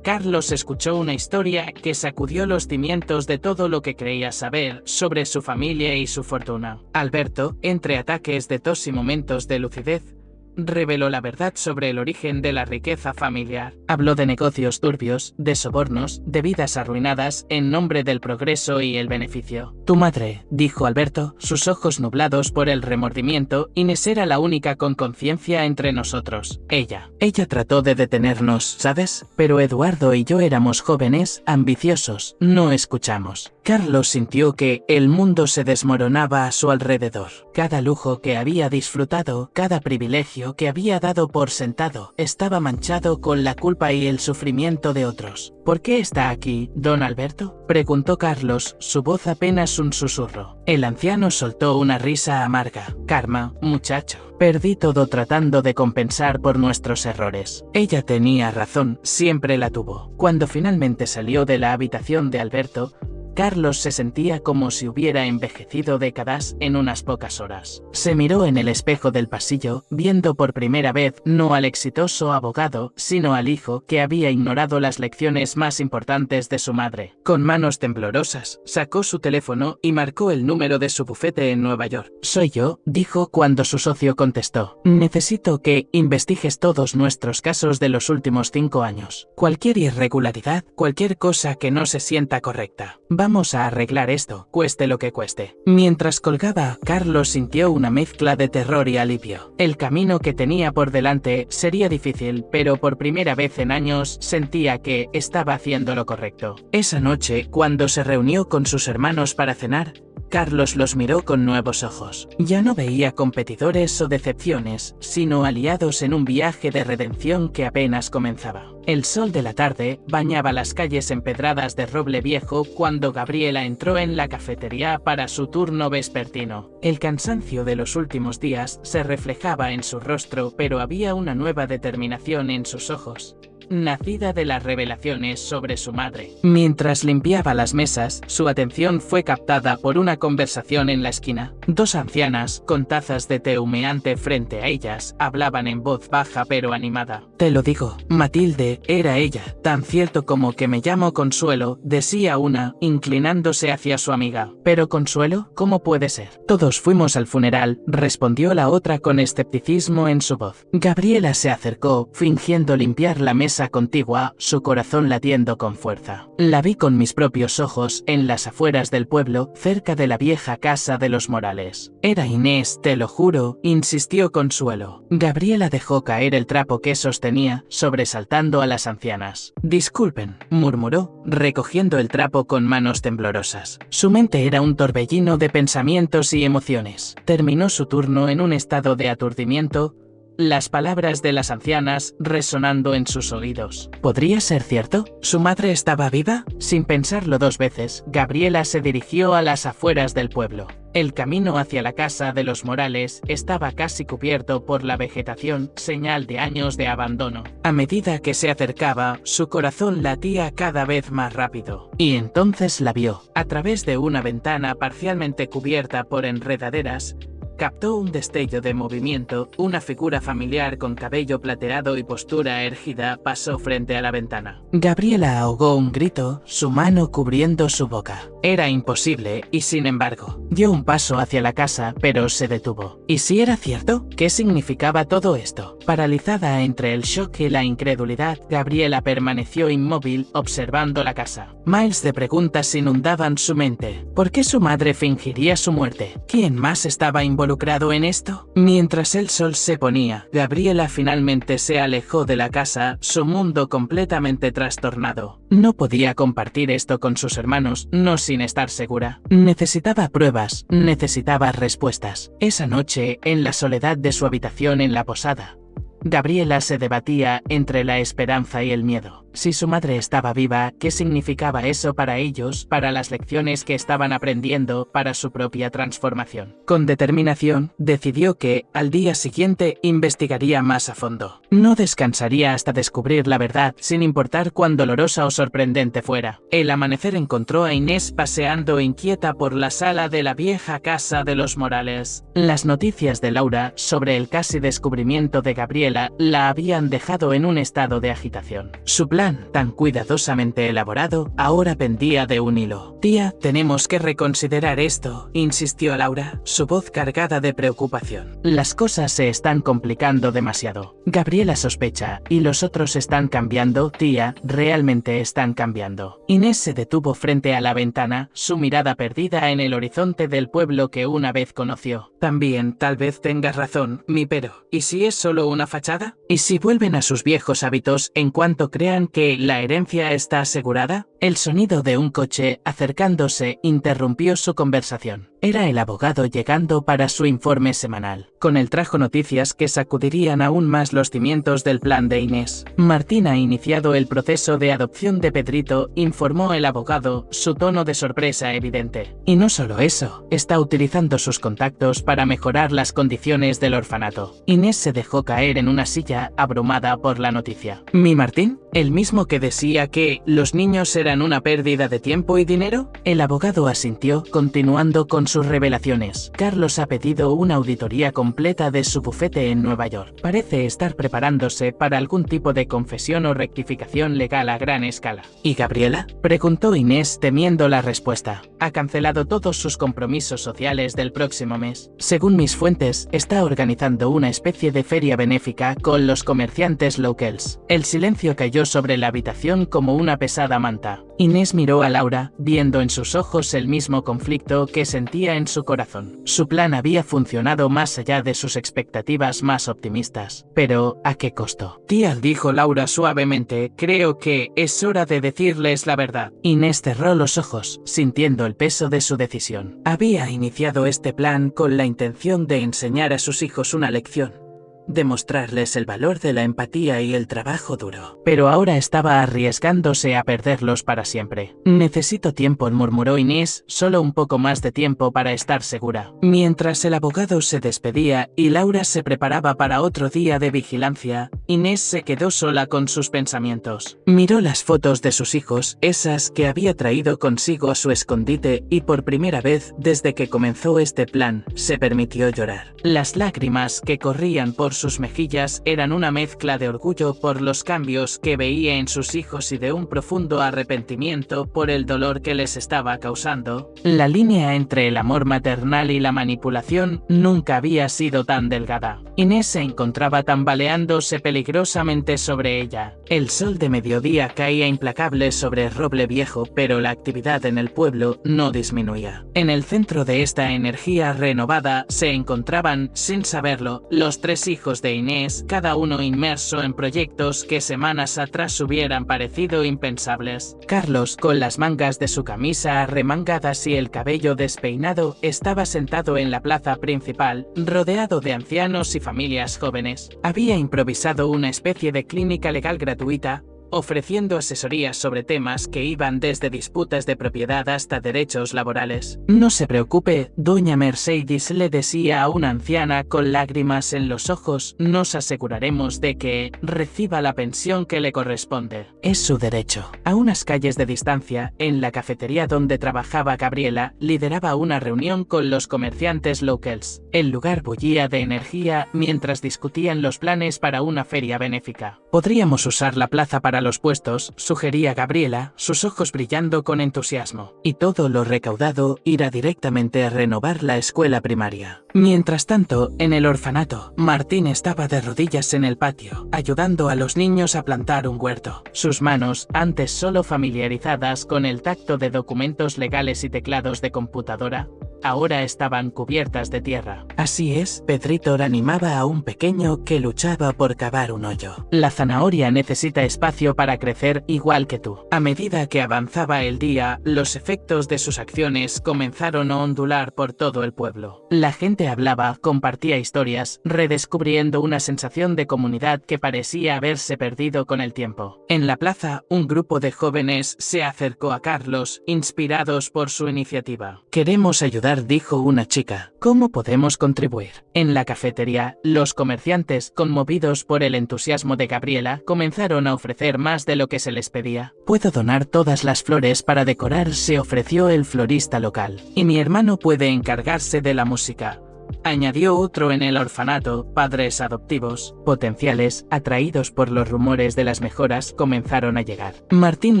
Carlos escuchó una historia que sacudió los cimientos de todo lo que creía saber sobre su familia y su fortuna. Alberto, entre ataques de tos y momentos de lucidez, reveló la verdad sobre el origen de la riqueza familiar. Habló de negocios turbios, de sobornos, de vidas arruinadas en nombre del progreso y el beneficio. Tu madre, dijo Alberto, sus ojos nublados por el remordimiento, Inés era la única con conciencia entre nosotros. Ella trató de detenernos, ¿sabes? Pero Eduardo y yo éramos jóvenes, ambiciosos, no escuchamos. Carlos sintió que el mundo se desmoronaba a su alrededor. Cada lujo que había disfrutado, cada privilegio que había dado por sentado, estaba manchado con la culpa y el sufrimiento de otros. ¿Por qué está aquí, don Alberto?, preguntó Carlos, su voz apenas un susurro. El anciano soltó una risa amarga. Karma, muchacho. Perdí todo tratando de compensar por nuestros errores. Ella tenía razón, siempre la tuvo. Cuando finalmente salió de la habitación de Alberto, Carlos se sentía como si hubiera envejecido décadas en unas pocas horas. Se miró en el espejo del pasillo, viendo por primera vez no al exitoso abogado, sino al hijo que había ignorado las lecciones más importantes de su madre. Con manos temblorosas, sacó su teléfono y marcó el número de su bufete en Nueva York. «Soy yo», dijo cuando su socio contestó. «Necesito que investigues todos nuestros casos de los últimos 5 años. Cualquier irregularidad, cualquier cosa que no se sienta correcta. Vamos a arreglar esto, cueste lo que cueste». Mientras colgaba, Carlos sintió una mezcla de terror y alivio. El camino que tenía por delante sería difícil, pero por primera vez en años sentía que estaba haciendo lo correcto. Esa noche, cuando se reunió con sus hermanos para cenar, Carlos los miró con nuevos ojos. Ya no veía competidores o decepciones, sino aliados en un viaje de redención que apenas comenzaba. El sol de la tarde bañaba las calles empedradas de roble viejo cuando Gabriela entró en la cafetería para su turno vespertino. El cansancio de los últimos días se reflejaba en su rostro, pero había una nueva determinación en sus ojos, nacida de las revelaciones sobre su madre. Mientras limpiaba las mesas, su atención fue captada por una conversación en la esquina. Dos ancianas, con tazas de té humeante frente a ellas, hablaban en voz baja pero animada. «Te lo digo, Matilde, era ella. Tan cierto como que me llamo Consuelo», decía una, inclinándose hacia su amiga. «¿Pero Consuelo? ¿Cómo puede ser?» «Todos fuimos al funeral», respondió la otra con escepticismo en su voz. Gabriela se acercó, fingiendo limpiar la mesa contigua, su corazón latiendo con fuerza. «La vi con mis propios ojos en las afueras del pueblo, cerca de la vieja casa de los Morales». «Era Inés, te lo juro», insistió Consuelo. Gabriela dejó caer el trapo que sostenía, sobresaltando a las ancianas. «Disculpen», murmuró, recogiendo el trapo con manos temblorosas. Su mente era un torbellino de pensamientos y emociones. Terminó su turno en un estado de aturdimiento, las palabras de las ancianas resonando en sus oídos. ¿Podría ser cierto? ¿Su madre estaba viva? Sin pensarlo 2 veces, Gabriela se dirigió a las afueras del pueblo. El camino hacia la casa de los Morales estaba casi cubierto por la vegetación, señal de años de abandono. A medida que se acercaba, su corazón latía cada vez más rápido. Y entonces la vio. A través de una ventana parcialmente cubierta por enredaderas, captó un destello de movimiento. Una figura familiar con cabello plateado y postura erguida pasó frente a la ventana. Gabriela ahogó un grito, su mano cubriendo su boca. Era imposible, y sin embargo, dio un paso hacia la casa, pero se detuvo. ¿Y si era cierto? ¿Qué significaba todo esto? Paralizada entre el shock y la incredulidad, Gabriela permaneció inmóvil, observando la casa. Miles de preguntas inundaban su mente. ¿Por qué su madre fingiría su muerte? ¿Quién más estaba involucrado en esto? Mientras el sol se ponía, Gabriela finalmente se alejó de la casa, su mundo completamente trastornado. No podía compartir esto con sus hermanos, no sin estar segura. Necesitaba pruebas, necesitaba respuestas. Esa noche, en la soledad de su habitación en la posada, Gabriela se debatía entre la esperanza y el miedo. Si su madre estaba viva, ¿qué significaba eso para ellos, para las lecciones que estaban aprendiendo, para su propia transformación? Con determinación, decidió que, al día siguiente, investigaría más a fondo. No descansaría hasta descubrir la verdad, sin importar cuán dolorosa o sorprendente fuera. El amanecer encontró a Inés paseando inquieta por la sala de la vieja casa de los Morales. Las noticias de Laura sobre el casi descubrimiento de Gabriela la habían dejado en un estado de agitación. Su plan, tan cuidadosamente elaborado, ahora pendía de un hilo. «Tía, tenemos que reconsiderar esto», insistió Laura, su voz cargada de preocupación. «Las cosas se están complicando demasiado. Gabriela sospecha, y los otros están cambiando, tía, realmente están cambiando». Inés se detuvo frente a la ventana, su mirada perdida en el horizonte del pueblo que una vez conoció. «También, tal vez tengas razón, pero, ¿y si es solo una fachada? ¿Y si vuelven a sus viejos hábitos en cuanto crean que la herencia está asegurada?» El sonido de un coche acercándose interrumpió su conversación. Era el abogado llegando para su informe semanal. Con él trajo noticias que sacudirían aún más los cimientos del plan de Inés. Martín ha iniciado el proceso de adopción de Pedrito, informó el abogado, su tono de sorpresa evidente. Y no solo eso, está utilizando sus contactos para mejorar las condiciones del orfanato. Inés se dejó caer en una silla, abrumada por la noticia. ¿Mi Martín? ¿El mismo que decía que los niños eran una pérdida de tiempo y dinero? El abogado asintió, continuando con sus revelaciones. Carlos ha pedido una auditoría completa de su bufete en Nueva York. Parece estar preparándose para algún tipo de confesión o rectificación legal a gran escala. ¿Y Gabriela?, preguntó Inés, temiendo la respuesta. Ha cancelado todos sus compromisos sociales del próximo mes. Según mis fuentes, está organizando una especie de feria benéfica con los comerciantes locals. El silencio cayó sobre la habitación como una pesada manta. Inés miró a Laura, viendo en sus ojos el mismo conflicto que sentía en su corazón. Su plan había funcionado más allá de sus expectativas más optimistas. Pero, ¿a qué costo? Tía, dijo Laura suavemente, creo que es hora de decirles la verdad. Inés cerró los ojos, sintiendo el peso de su decisión. Había iniciado este plan con la intención de enseñar a sus hijos una lección. Demostrarles el valor de la empatía y el trabajo duro. Pero ahora estaba arriesgándose a perderlos para siempre. Necesito tiempo, murmuró Inés, solo un poco más de tiempo para estar segura. Mientras el abogado se despedía y Laura se preparaba para otro día de vigilancia, Inés se quedó sola con sus pensamientos. Miró las fotos de sus hijos, esas que había traído consigo a su escondite, y por primera vez desde que comenzó este plan, se permitió llorar. Las lágrimas que corrían por sus mejillas eran una mezcla de orgullo por los cambios que veía en sus hijos y de un profundo arrepentimiento por el dolor que les estaba causando. La línea entre el amor maternal y la manipulación nunca había sido tan delgada. Inés se encontraba tambaleándose peligrosamente sobre ella. El sol de mediodía caía implacable sobre Roble Viejo, pero la actividad en el pueblo no disminuía. En el centro de esta energía renovada se encontraban, sin saberlo, los tres hijos de Inés, cada uno inmerso en proyectos que semanas atrás hubieran parecido impensables. Carlos, con las mangas de su camisa arremangadas y el cabello despeinado, estaba sentado en la plaza principal, rodeado de ancianos y familias jóvenes. Había improvisado una especie de clínica legal gratuita, ofreciendo asesorías sobre temas que iban desde disputas de propiedad hasta derechos laborales. No se preocupe, doña Mercedes, le decía a una anciana con lágrimas en los ojos, nos aseguraremos de que reciba la pensión que le corresponde. Es su derecho. A unas calles de distancia, en la cafetería donde trabajaba Gabriela, lideraba una reunión con los comerciantes locals. El lugar bullía de energía mientras discutían los planes para una feria benéfica. Podríamos usar la plaza para los puestos, sugería Gabriela, sus ojos brillando con entusiasmo. Y todo lo recaudado irá directamente a renovar la escuela primaria. Mientras tanto, en el orfanato, Martín estaba de rodillas en el patio, ayudando a los niños a plantar un huerto. Sus manos, antes solo familiarizadas con el tacto de documentos legales y teclados de computadora, ahora estaban cubiertas de tierra. Así es, Pedrito animaba a un pequeño que luchaba por cavar un hoyo. La zanahoria necesita espacio para crecer igual que tú. A medida que avanzaba el día, los efectos de sus acciones comenzaron a ondular por todo el pueblo. La gente hablaba, compartía historias, redescubriendo una sensación de comunidad que parecía haberse perdido con el tiempo. En la plaza, un grupo de jóvenes se acercó a Carlos, inspirados por su iniciativa. Queremos ayudar, dijo una chica. ¿Cómo podemos contribuir? En la cafetería, los comerciantes, conmovidos por el entusiasmo de Gabriela, comenzaron a ofrecer más de lo que se les pedía. Puedo donar todas las flores para decorar, se ofreció el florista local. Y mi hermano puede encargarse de la música, añadió otro. En el orfanato, padres adoptivos, potenciales, atraídos por los rumores de las mejoras, comenzaron a llegar. Martín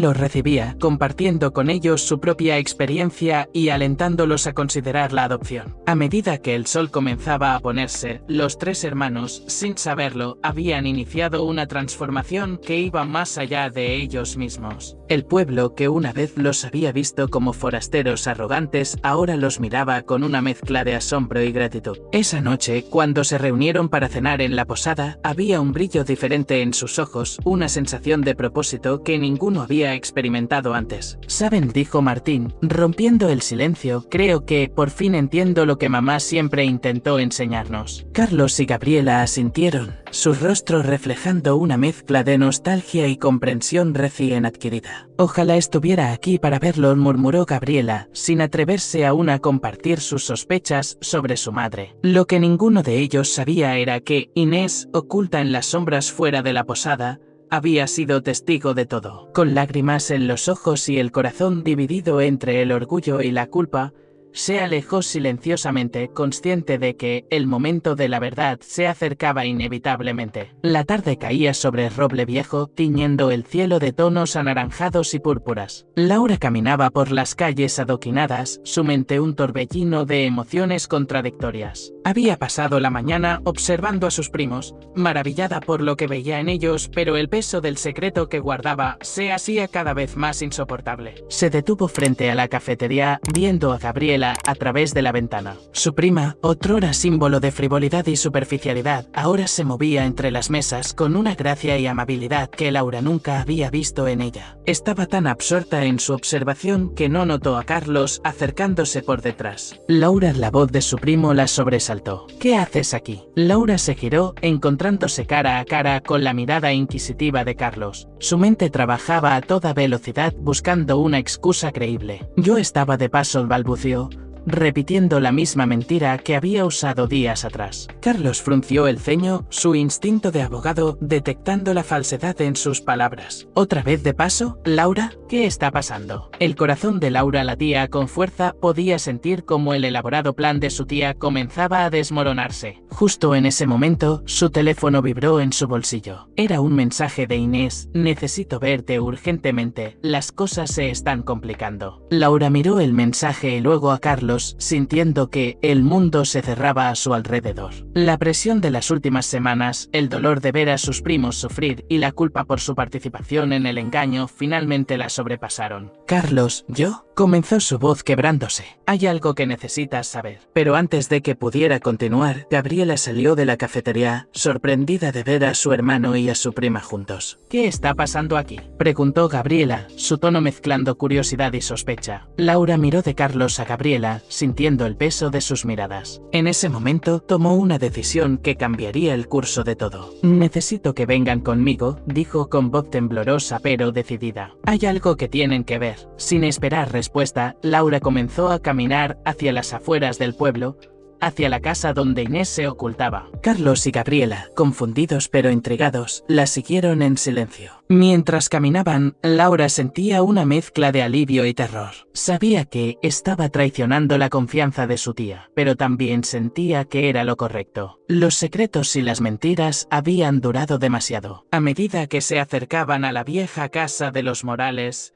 los recibía, compartiendo con ellos su propia experiencia y alentándolos a considerar la adopción. A medida que el sol comenzaba a ponerse, los tres hermanos, sin saberlo, habían iniciado una transformación que iba más allá de ellos mismos. El pueblo, que una vez los había visto como forasteros arrogantes, ahora los miraba con una mezcla de asombro y gratitud. Esa noche, cuando se reunieron para cenar en la posada, había un brillo diferente en sus ojos, una sensación de propósito que ninguno había experimentado antes. ¿Saben?, dijo Martín, rompiendo el silencio, creo que por fin entiendo lo que mamá siempre intentó enseñarnos. Carlos y Gabriela asintieron, sus rostros reflejando una mezcla de nostalgia y comprensión recién adquirida. Ojalá estuviera aquí para verlo, murmuró Gabriela, sin atreverse aún a compartir sus sospechas sobre su madre. Lo que ninguno de ellos sabía era que Inés, oculta en las sombras fuera de la posada, había sido testigo de todo. Con lágrimas en los ojos y el corazón dividido entre el orgullo y la culpa, se alejó silenciosamente, consciente de que el momento de la verdad se acercaba inevitablemente. La tarde caía sobre roble viejo, tiñendo el cielo de tonos anaranjados y púrpuras. Laura caminaba por las calles adoquinadas, su mente un torbellino de emociones contradictorias. Había pasado la mañana observando a sus primos, maravillada por lo que veía en ellos, pero el peso del secreto que guardaba se hacía cada vez más insoportable. Se detuvo frente a la cafetería, viendo a Gabriela a través de la ventana. Su prima, otrora símbolo de frivolidad y superficialidad, ahora se movía entre las mesas con una gracia y amabilidad que Laura nunca había visto en ella. Estaba tan absorta en su observación que no notó a Carlos acercándose por detrás. Laura, la voz de su primo la sobresaltó. ¿Qué haces aquí? Laura se giró, encontrándose cara a cara con la mirada inquisitiva de Carlos. Su mente trabajaba a toda velocidad buscando una excusa creíble. Yo estaba de paso, balbuceó, repitiendo la misma mentira que había usado días atrás. Carlos frunció el ceño, su instinto de abogado detectando la falsedad en sus palabras. ¿Otra vez de paso, Laura? ¿Qué está pasando? El corazón de Laura latía con fuerza, podía sentir cómo el elaborado plan de su tía comenzaba a desmoronarse. Justo en ese momento, su teléfono vibró en su bolsillo. Era un mensaje de Inés: necesito verte urgentemente, las cosas se están complicando. Laura miró el mensaje y luego a Carlos, sintiendo que el mundo se cerraba a su alrededor. La presión de las últimas semanas, el dolor de ver a sus primos sufrir y la culpa por su participación en el engaño finalmente la sobrepasaron. Carlos, ¿yo? Comenzó su voz quebrándose. Hay algo que necesitas saber. Pero antes de que pudiera continuar, Gabriela salió de la cafetería, sorprendida de ver a su hermano y a su prima juntos. ¿Qué está pasando aquí?, preguntó Gabriela, su tono mezclando curiosidad y sospecha. Laura miró de Carlos a Gabriela, sintiendo el peso de sus miradas. En ese momento, tomó una decisión que cambiaría el curso de todo. Necesito que vengan conmigo, dijo con voz temblorosa pero decidida. Hay algo que tienen que ver. Sin esperar respuesta, Laura comenzó a caminar hacia las afueras del pueblo, hacia la casa donde Inés se ocultaba. Carlos y Gabriela, confundidos pero intrigados, la siguieron en silencio. Mientras caminaban, Laura sentía una mezcla de alivio y terror. Sabía que estaba traicionando la confianza de su tía, pero también sentía que era lo correcto. Los secretos y las mentiras habían durado demasiado. A medida que se acercaban a la vieja casa de los Morales,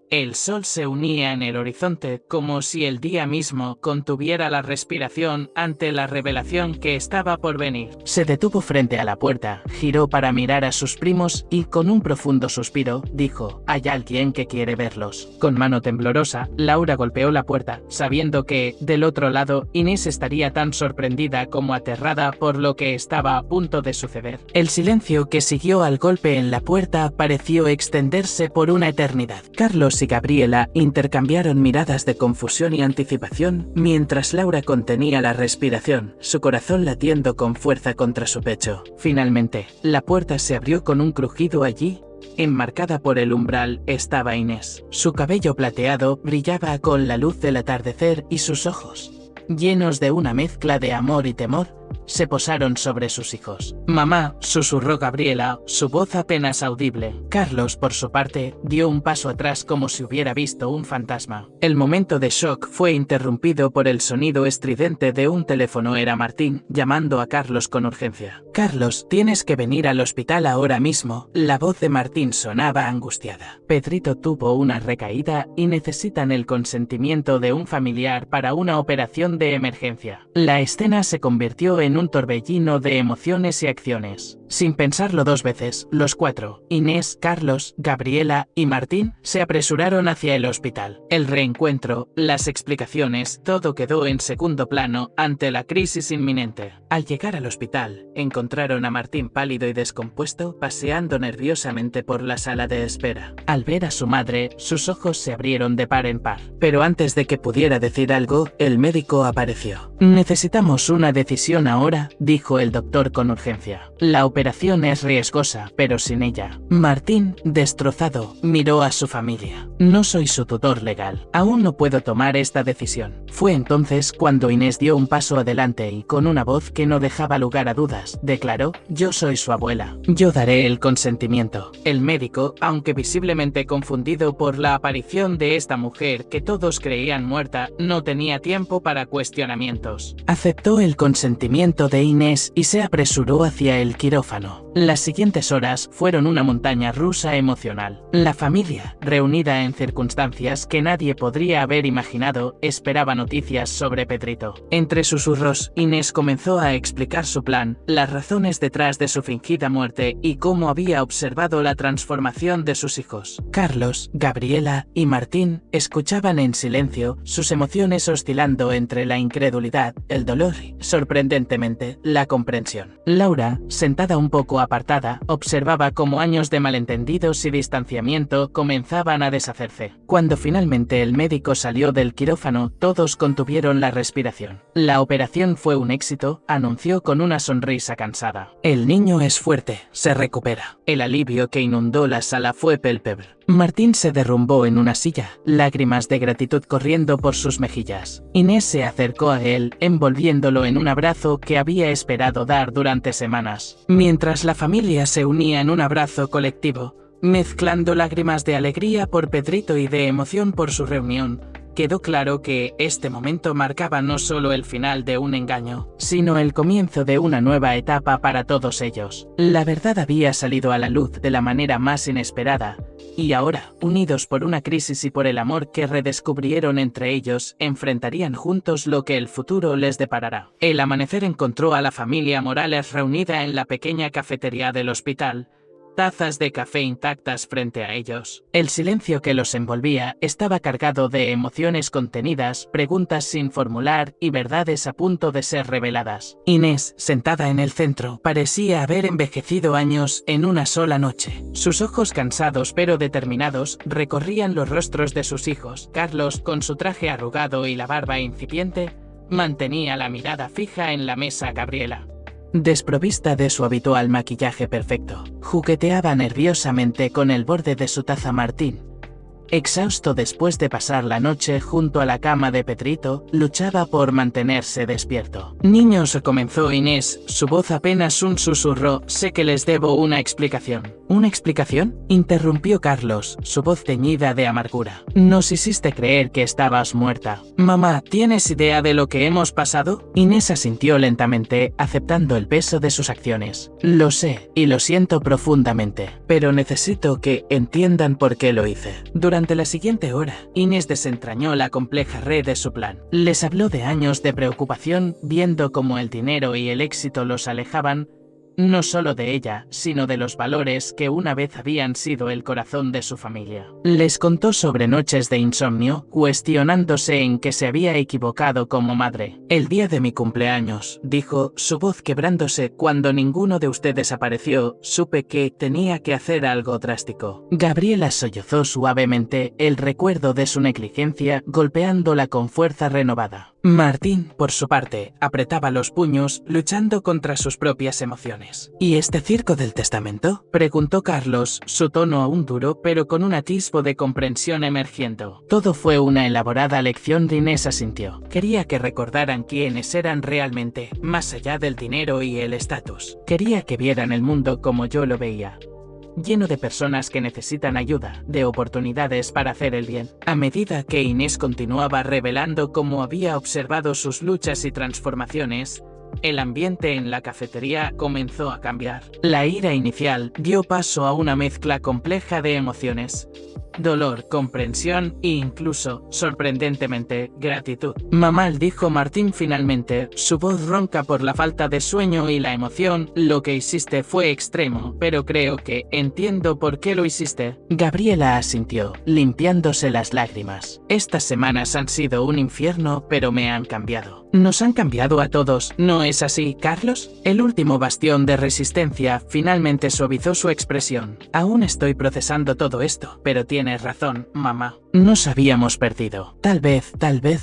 el sol se unía en el horizonte como si el día mismo contuviera la respiración ante la revelación que estaba por venir. Se detuvo frente a la puerta, giró para mirar a sus primos y con un profundo suspiro, dijo: «Hay alguien que quiere verlos». Con mano temblorosa, Laura golpeó la puerta, sabiendo que, del otro lado, Inés estaría tan sorprendida como aterrada por lo que estaba a punto de suceder. El silencio que siguió al golpe en la puerta pareció extenderse por una eternidad. Carlos y Gabriela intercambiaron miradas de confusión y anticipación, mientras Laura contenía la respiración, su corazón latiendo con fuerza contra su pecho. Finalmente, la puerta se abrió con un crujido. Allí, enmarcada por el umbral, estaba Inés. Su cabello plateado brillaba con la luz del atardecer y sus ojos, llenos de una mezcla de amor y temor, se posaron sobre sus hijos. «Mamá», susurró Gabriela, su voz apenas audible. Carlos, por su parte, dio un paso atrás como si hubiera visto un fantasma. El momento de shock fue interrumpido por el sonido estridente de un teléfono. Era Martín, llamando a Carlos con urgencia. «Carlos, tienes que venir al hospital ahora mismo». La voz de Martín sonaba angustiada. «Pedrito tuvo una recaída y necesitan el consentimiento de un familiar para una operación de emergencia». La escena se convirtió en un torbellino de emociones y acciones. Sin pensarlo dos veces, los cuatro, Inés, Carlos, Gabriela y Martín, se apresuraron hacia el hospital. El reencuentro, las explicaciones, todo quedó en segundo plano ante la crisis inminente. Al llegar al hospital, encontraron a Martín pálido y descompuesto, paseando nerviosamente por la sala de espera. Al ver a su madre, sus ojos se abrieron de par en par. Pero antes de que pudiera decir algo, el médico apareció. «Necesitamos una decisión ahora», dijo el doctor con urgencia. «La operación es riesgosa, pero sin ella». Martín, destrozado, miró a su familia. «No soy su tutor legal. Aún no puedo tomar esta decisión». Fue entonces cuando Inés dio un paso adelante y con una voz que no dejaba lugar a dudas, declaró: «Yo soy su abuela. Yo daré el consentimiento». El médico, aunque visiblemente confundido por la aparición de esta mujer que todos creían muerta, no tenía tiempo para cuestionamientos. Aceptó el consentimiento de Inés y se apresuró hacia el quirófano. Las siguientes horas fueron una montaña rusa emocional. La familia, reunida en circunstancias que nadie podría haber imaginado, esperaba noticias sobre Pedrito. Entre susurros, Inés comenzó a explicar su plan, las razones detrás de su fingida muerte y cómo había observado la transformación de sus hijos. Carlos, Gabriela y Martín escuchaban en silencio, sus emociones oscilando entre la incredulidad, el dolor y, sorprendentemente, la comprensión. Laura, sentada un poco apartada, observaba cómo años de malentendidos y distanciamiento comenzaban a deshacerse. Cuando finalmente el médico salió del quirófano, todos contuvieron la respiración. La operación fue un éxito, anunció con una sonrisa cansada. El niño es fuerte, se recupera. El alivio que inundó la sala fue palpable. Martín se derrumbó en una silla, lágrimas de gratitud corriendo por sus mejillas. Inés se acercó a él, envolviéndolo en un abrazo que había esperado dar durante semanas. Mientras la familia se unía en un abrazo colectivo, mezclando lágrimas de alegría por Pedrito y de emoción por su reunión, quedó claro que este momento marcaba no solo el final de un engaño, sino el comienzo de una nueva etapa para todos ellos. La verdad había salido a la luz de la manera más inesperada, y ahora, unidos por una crisis y por el amor que redescubrieron entre ellos, enfrentarían juntos lo que el futuro les deparará. El amanecer encontró a la familia Morales reunida en la pequeña cafetería del hospital, tazas de café intactas frente a ellos. El silencio que los envolvía estaba cargado de emociones contenidas, preguntas sin formular y verdades a punto de ser reveladas. Inés, sentada en el centro, parecía haber envejecido años en una sola noche. Sus ojos cansados pero determinados recorrían los rostros de sus hijos. Carlos, con su traje arrugado y la barba incipiente, mantenía la mirada fija en la mesa. Gabriela, desprovista de su habitual maquillaje perfecto, jugueteaba nerviosamente con el borde de su taza. Martín, exhausto después de pasar la noche junto a la cama de Pedrito, luchaba por mantenerse despierto. «Niños», comenzó Inés, su voz apenas un susurro, «sé que les debo una explicación». «¿Una explicación?», interrumpió Carlos, su voz teñida de amargura. «Nos hiciste creer que estabas muerta». «Mamá, ¿tienes idea de lo que hemos pasado?». Inés asintió lentamente, aceptando el peso de sus acciones. «Lo sé, y lo siento profundamente, pero necesito que entiendan por qué lo hice». Durante la siguiente hora, Inés desentrañó la compleja red de su plan. Les habló de años de preocupación, viendo cómo el dinero y el éxito los alejaban, no solo de ella, sino de los valores que una vez habían sido el corazón de su familia. Les contó sobre noches de insomnio, cuestionándose en que se había equivocado como madre. «El día de mi cumpleaños», dijo, su voz quebrándose, «cuando ninguno de ustedes apareció, supe que tenía que hacer algo drástico». Gabriela sollozó suavemente, el recuerdo de su negligencia golpeándola con fuerza renovada. Martín, por su parte, apretaba los puños, luchando contra sus propias emociones. «¿Y este circo del testamento?», preguntó Carlos, su tono aún duro pero con un atisbo de comprensión emergiendo. Todo fue una elaborada lección. Inés asintió. Quería que recordaran quiénes eran realmente, más allá del dinero y el estatus. Quería que vieran el mundo como yo lo veía, lleno de personas que necesitan ayuda, de oportunidades para hacer el bien. A medida que Inés continuaba revelando cómo había observado sus luchas y transformaciones, el ambiente en la cafetería comenzó a cambiar. La ira inicial dio paso a una mezcla compleja de emociones. dolor, comprensión e incluso, sorprendentemente, gratitud. Mamá, dijo Martín finalmente, su voz ronca por la falta de sueño y la emoción. Lo que hiciste fue extremo, pero creo que entiendo por qué lo hiciste. Gabriela asintió, limpiándose las lágrimas. Estas semanas han sido un infierno, pero me han cambiado. Nos han cambiado a todos, ¿no es así, Carlos? El último bastión de resistencia finalmente suavizó su expresión. Aún estoy procesando todo esto, pero tienes razón, mamá. Nos habíamos perdido. Tal vez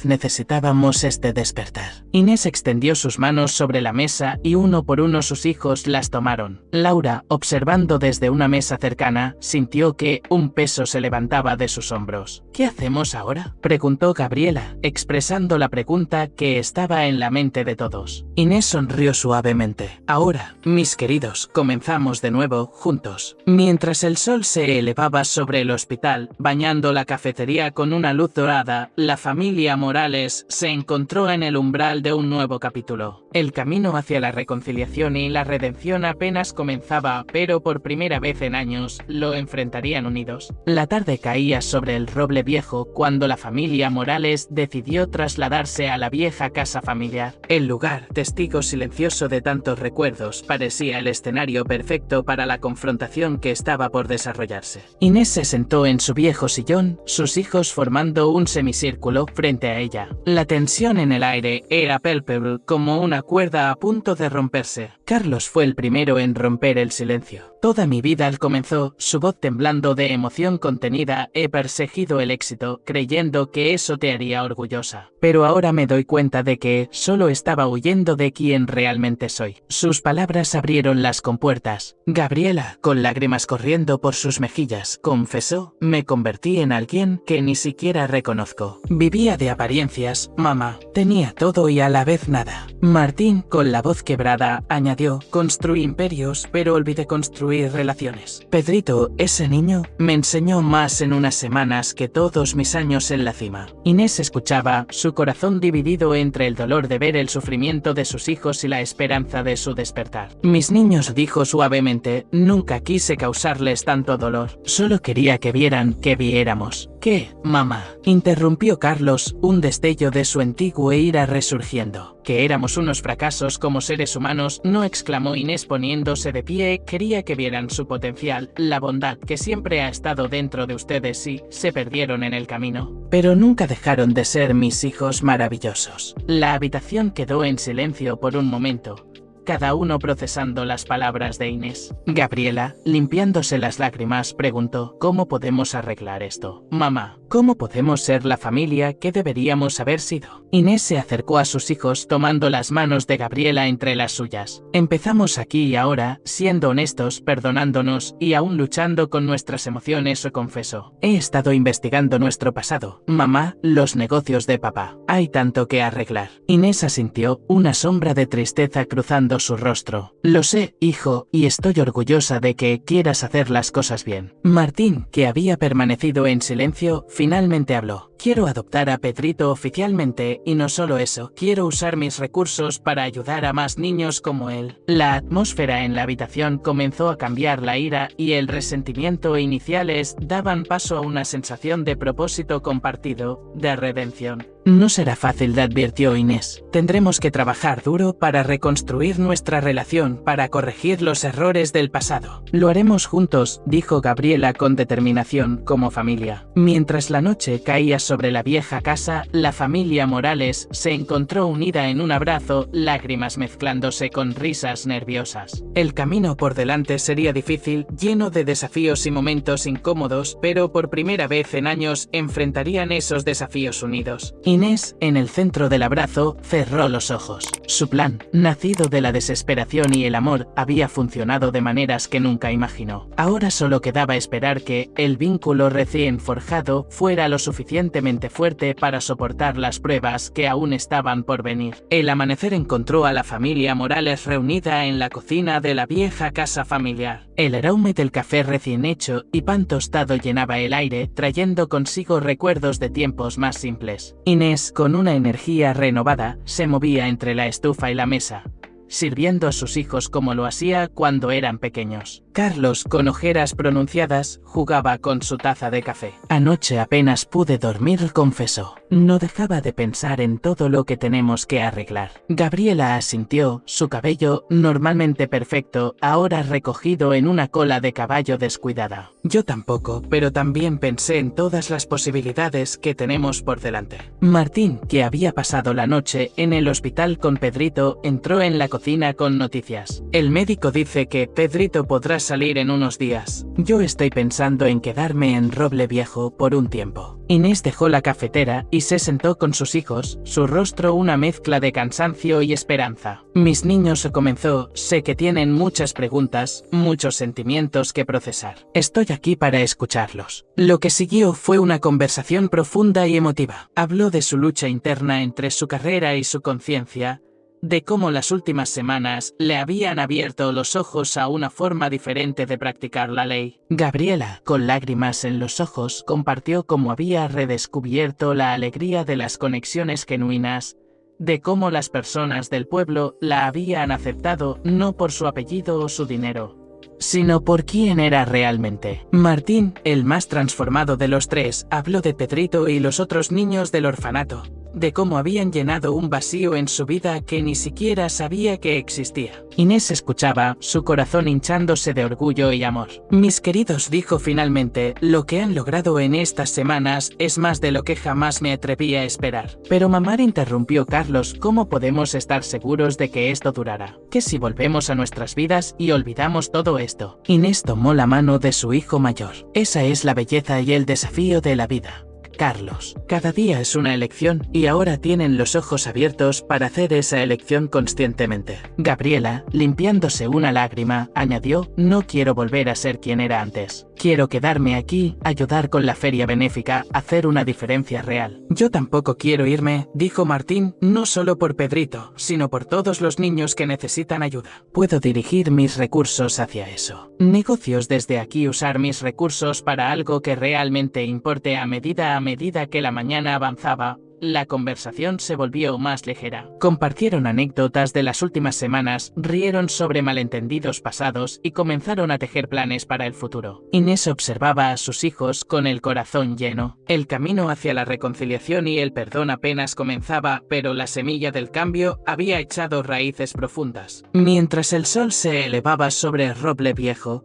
necesitábamos este despertar. Inés extendió sus manos sobre la mesa y uno por uno sus hijos las tomaron. Laura, observando desde una mesa cercana, sintió que un peso se levantaba de sus hombros. ¿Qué hacemos ahora?, preguntó Gabriela, expresando la pregunta que estaba en la mente de todos. Inés sonrió suavemente. Ahora, mis queridos, comenzamos de nuevo, juntos. Mientras el sol se elevaba sobre el hospital, bañando la cafetería con una luz dorada, la familia Morales se encontró en el umbral de un nuevo capítulo. El camino hacia la reconciliación y la redención apenas comenzaba, pero por primera vez en años, lo enfrentarían unidos. La tarde caía sobre el roble viejo cuando la familia Morales decidió trasladarse a la vieja casa familiar. El lugar, testigo silencioso de tantos recuerdos, parecía el escenario perfecto para la confrontación que estaba por desarrollarse. Inés se sentó en su viejo sillón, sus hijos formando un semicírculo frente a ella. La tensión en el aire era palpable, como una cuerda a punto de romperse. Carlos fue el primero en romper el silencio. Toda mi vida comenzó, su voz temblando de emoción contenida. He perseguido el éxito, creyendo que eso te haría orgullosa. Pero ahora me doy cuenta de que solo estaba huyendo de quien realmente soy. Sus palabras abrieron las compuertas. Gabriela, con lágrimas corriendo por sus mejillas, confesó, me convertí en alguien que ni siquiera reconozco. Vivía de apariencias, mamá. Tenía todo y a la vez nada. Martín, con la voz quebrada, añadió, construí imperios, pero olvidé construir relaciones. Pedrito, ese niño, me enseñó más en unas semanas que todos mis años en la cima. Inés escuchaba, su corazón dividido entre el dolor de ver el sufrimiento de sus hijos y la esperanza de su despertar. Mis niños, dijo suavemente, nunca quise causarles tanto dolor. Solo quería que vieran, que viéramos. ¿Qué, mamá?, interrumpió Carlos, un destello de su antiguo ira resurgiendo. Que éramos unos fracasos como seres humanos, no, exclamó Inés poniéndose de pie. Quería que vieran su potencial, la bondad que siempre ha estado dentro de ustedes y se perdieron en el camino. Pero nunca dejaron de ser mis hijos maravillosos. La habitación quedó en silencio por un momento, cada uno procesando las palabras de Inés. Gabriela, limpiándose las lágrimas, preguntó, ¿cómo podemos arreglar esto, mamá? ¿Cómo podemos ser la familia que deberíamos haber sido? Inés se acercó a sus hijos tomando las manos de Gabriela entre las suyas. Empezamos aquí y ahora, siendo honestos, perdonándonos y aún luchando con nuestras emociones, confesó. He estado investigando nuestro pasado, mamá, los negocios de papá. Hay tanto que arreglar. Inés asintió, una sombra de tristeza cruzando su rostro. Lo sé, hijo, y estoy orgullosa de que quieras hacer las cosas bien. Martín, que había permanecido en silencio, finalmente habló. Quiero adoptar a Pedrito oficialmente, y no solo eso, quiero usar mis recursos para ayudar a más niños como él. La atmósfera en la habitación comenzó a cambiar. La ira y el resentimiento iniciales daban paso a una sensación de propósito compartido, de redención. No será fácil, advirtió Inés. Tendremos que trabajar duro para reconstruir nuestra relación, para corregir los errores del pasado. Lo haremos juntos, dijo Gabriela con determinación, como familia. Mientras la noche caía sobre la vieja casa, la familia Morales se encontró unida en un abrazo, lágrimas mezclándose con risas nerviosas. El camino por delante sería difícil, lleno de desafíos y momentos incómodos, pero por primera vez en años enfrentarían esos desafíos unidos. Inés, en el centro del abrazo, cerró los ojos. Su plan, nacido de la desesperación y el amor, había funcionado de maneras que nunca imaginó. Ahora solo quedaba esperar que el vínculo recién forjado fuera lo suficientemente fuerte para soportar las pruebas que aún estaban por venir. El amanecer encontró a la familia Morales reunida en la cocina de la vieja casa familiar. El aroma del café recién hecho y pan tostado llenaba el aire, trayendo consigo recuerdos de tiempos más simples. Inés, con una energía renovada, se movía entre la estufa y la mesa, sirviendo a sus hijos como lo hacía cuando eran pequeños. Carlos, con ojeras pronunciadas, jugaba con su taza de café. Anoche apenas pude dormir, confesó. No dejaba de pensar en todo lo que tenemos que arreglar. Gabriela asintió, su cabello, normalmente perfecto, ahora recogido en una cola de caballo descuidada. Yo tampoco, pero también pensé en todas las posibilidades que tenemos por delante. Martín, que había pasado la noche en el hospital con Pedrito, entró en la cocina con noticias. El médico dice que Pedrito podrá salir en unos días. Yo estoy pensando en quedarme en Roble Viejo por un tiempo. Inés dejó la cafetera y se sentó con sus hijos, su rostro una mezcla de cansancio y esperanza. Mis niños, comenzó, sé que tienen muchas preguntas, muchos sentimientos que procesar. Estoy aquí para escucharlos. Lo que siguió fue una conversación profunda y emotiva. Habló de su lucha interna entre su carrera y su conciencia, de cómo las últimas semanas le habían abierto los ojos a una forma diferente de practicar la ley. Gabriela, con lágrimas en los ojos, compartió cómo había redescubierto la alegría de las conexiones genuinas, de cómo las personas del pueblo la habían aceptado no por su apellido o su dinero, sino por quién era realmente. Martín, el más transformado de los tres, habló de Pedrito y los otros niños del orfanato, de cómo habían llenado un vacío en su vida que ni siquiera sabía que existía. Inés escuchaba, su corazón hinchándose de orgullo y amor. Mis queridos, dijo finalmente, lo que han logrado en estas semanas es más de lo que jamás me atreví a esperar. Pero mamá, interrumpió Carlos, ¿cómo podemos estar seguros de que esto durará? ¿Qué si volvemos a nuestras vidas y olvidamos todo esto? Inés tomó la mano de su hijo mayor. Esa es la belleza y el desafío de la vida, Carlos. Cada día es una elección y ahora tienen los ojos abiertos para hacer esa elección conscientemente. Gabriela, limpiándose una lágrima, añadió, no quiero volver a ser quien era antes. Quiero quedarme aquí, ayudar con la feria benéfica, hacer una diferencia real. Yo tampoco quiero irme, dijo Martín, no solo por Pedrito, sino por todos los niños que necesitan ayuda. Puedo dirigir mis recursos hacia eso. Negocios desde aquí, usar mis recursos para algo que realmente importe a medida que la mañana avanzaba. La conversación se volvió más ligera. Compartieron anécdotas de las últimas semanas, rieron sobre malentendidos pasados y comenzaron a tejer planes para el futuro. Inés observaba a sus hijos con el corazón lleno. El camino hacia la reconciliación y el perdón apenas comenzaba, pero la semilla del cambio había echado raíces profundas. Mientras el sol se elevaba sobre Roble Viejo,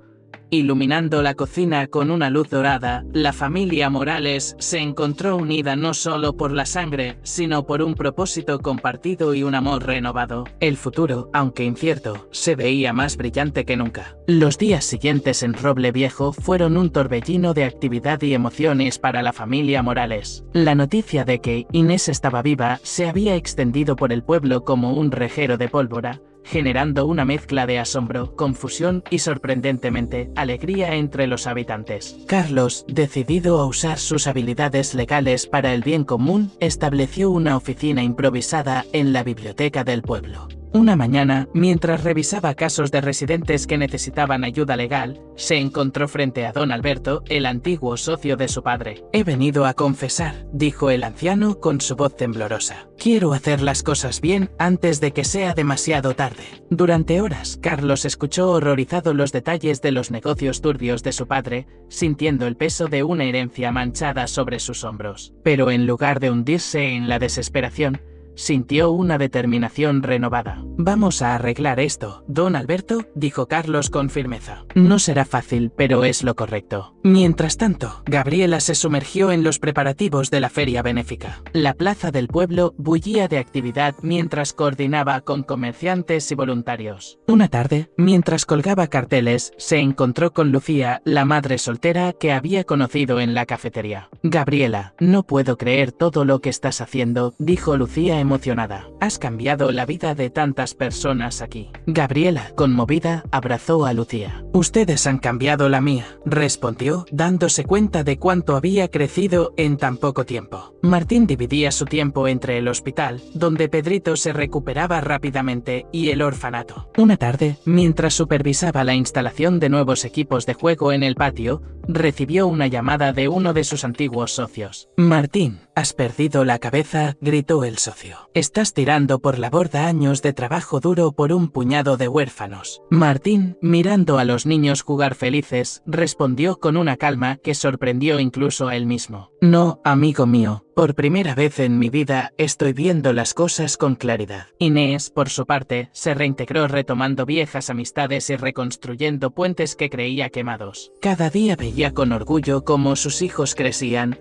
iluminando la cocina con una luz dorada, la familia Morales se encontró unida no solo por la sangre, sino por un propósito compartido y un amor renovado. El futuro, aunque incierto, se veía más brillante que nunca. Los días siguientes en Roble Viejo fueron un torbellino de actividad y emociones para la familia Morales. La noticia de que Inés estaba viva se había extendido por el pueblo como un reguero de pólvora, generando una mezcla de asombro, confusión y, sorprendentemente, alegría entre los habitantes. Carlos, decidido a usar sus habilidades legales para el bien común, estableció una oficina improvisada en la biblioteca del pueblo. Una mañana, mientras revisaba casos de residentes que necesitaban ayuda legal, se encontró frente a don Alberto, el antiguo socio de su padre. He venido a confesar, dijo el anciano con su voz temblorosa. Quiero hacer las cosas bien antes de que sea demasiado tarde. Durante horas, Carlos escuchó horrorizado los detalles de los negocios turbios de su padre, sintiendo el peso de una herencia manchada sobre sus hombros. Pero en lugar de hundirse en la desesperación, sintió una determinación renovada. Vamos a arreglar esto, don Alberto, dijo Carlos con firmeza. No será fácil, pero es lo correcto. Mientras tanto, Gabriela se sumergió en los preparativos de la feria benéfica. La plaza del pueblo bullía de actividad mientras coordinaba con comerciantes y voluntarios. Una tarde, mientras colgaba carteles, se encontró con Lucía, la madre soltera que había conocido en la cafetería. Gabriela, no puedo creer todo lo que estás haciendo, dijo Lucía emocionada. Has cambiado la vida de tantas personas aquí. Gabriela, conmovida, abrazó a Lucía. Ustedes han cambiado la mía, respondió, dándose cuenta de cuánto había crecido en tan poco tiempo. Martín dividía su tiempo entre el hospital, donde Pedrito se recuperaba rápidamente, y el orfanato. Una tarde, mientras supervisaba la instalación de nuevos equipos de juego en el patio, recibió una llamada de uno de sus antiguos socios. Martín, has perdido la cabeza, gritó el socio. Estás tirando por la borda años de trabajo duro por un puñado de huérfanos. Martín, mirando a los los niños jugar felices, respondió con una calma que sorprendió incluso a él mismo. No, amigo mío, por primera vez en mi vida estoy viendo las cosas con claridad. Inés, por su parte, se reintegró retomando viejas amistades y reconstruyendo puentes que creía quemados. Cada día veía con orgullo cómo sus hijos crecían,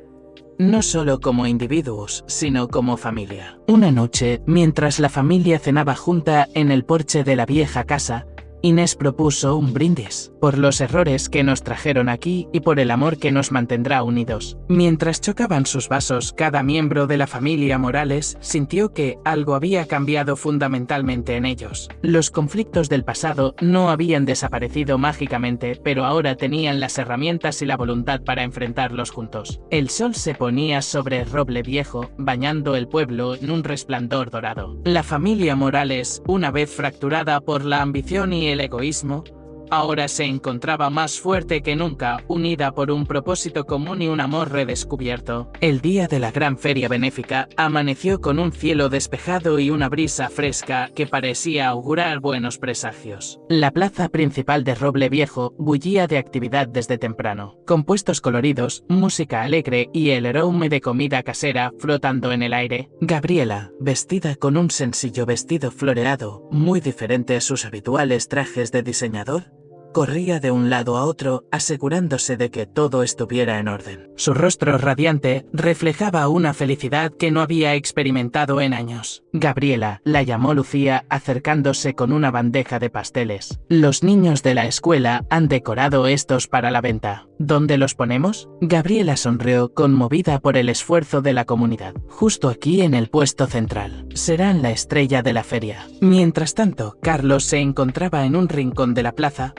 no solo como individuos, sino como familia. Una noche, mientras la familia cenaba junta en el porche de la vieja casa, Inés propuso un brindis, por los errores que nos trajeron aquí y por el amor que nos mantendrá unidos. Mientras chocaban sus vasos, cada miembro de la familia Morales sintió que algo había cambiado fundamentalmente en ellos. Los conflictos del pasado no habían desaparecido mágicamente, pero ahora tenían las herramientas y la voluntad para enfrentarlos juntos. El sol se ponía sobre Roble Viejo, bañando el pueblo en un resplandor dorado. La familia Morales, una vez fracturada por la ambición y el egoísmo, ahora se encontraba más fuerte que nunca, unida por un propósito común y un amor redescubierto. El día de la gran feria benéfica amaneció con un cielo despejado y una brisa fresca que parecía augurar buenos presagios. La plaza principal de Roble Viejo bullía de actividad desde temprano, con puestos coloridos, música alegre y el aroma de comida casera flotando en el aire. Gabriela, vestida con un sencillo vestido floreado, muy diferente a sus habituales trajes de diseñador, corría de un lado a otro, asegurándose de que todo estuviera en orden. Su rostro radiante reflejaba una felicidad que no había experimentado en años. Gabriela, la llamó Lucía, acercándose con una bandeja de pasteles. Los niños de la escuela han decorado estos para la venta. ¿Dónde los ponemos? Gabriela sonrió, conmovida por el esfuerzo de la comunidad. Justo aquí en el puesto central. Serán la estrella de la feria. Mientras tanto, Carlos se encontraba en un rincón de la plaza,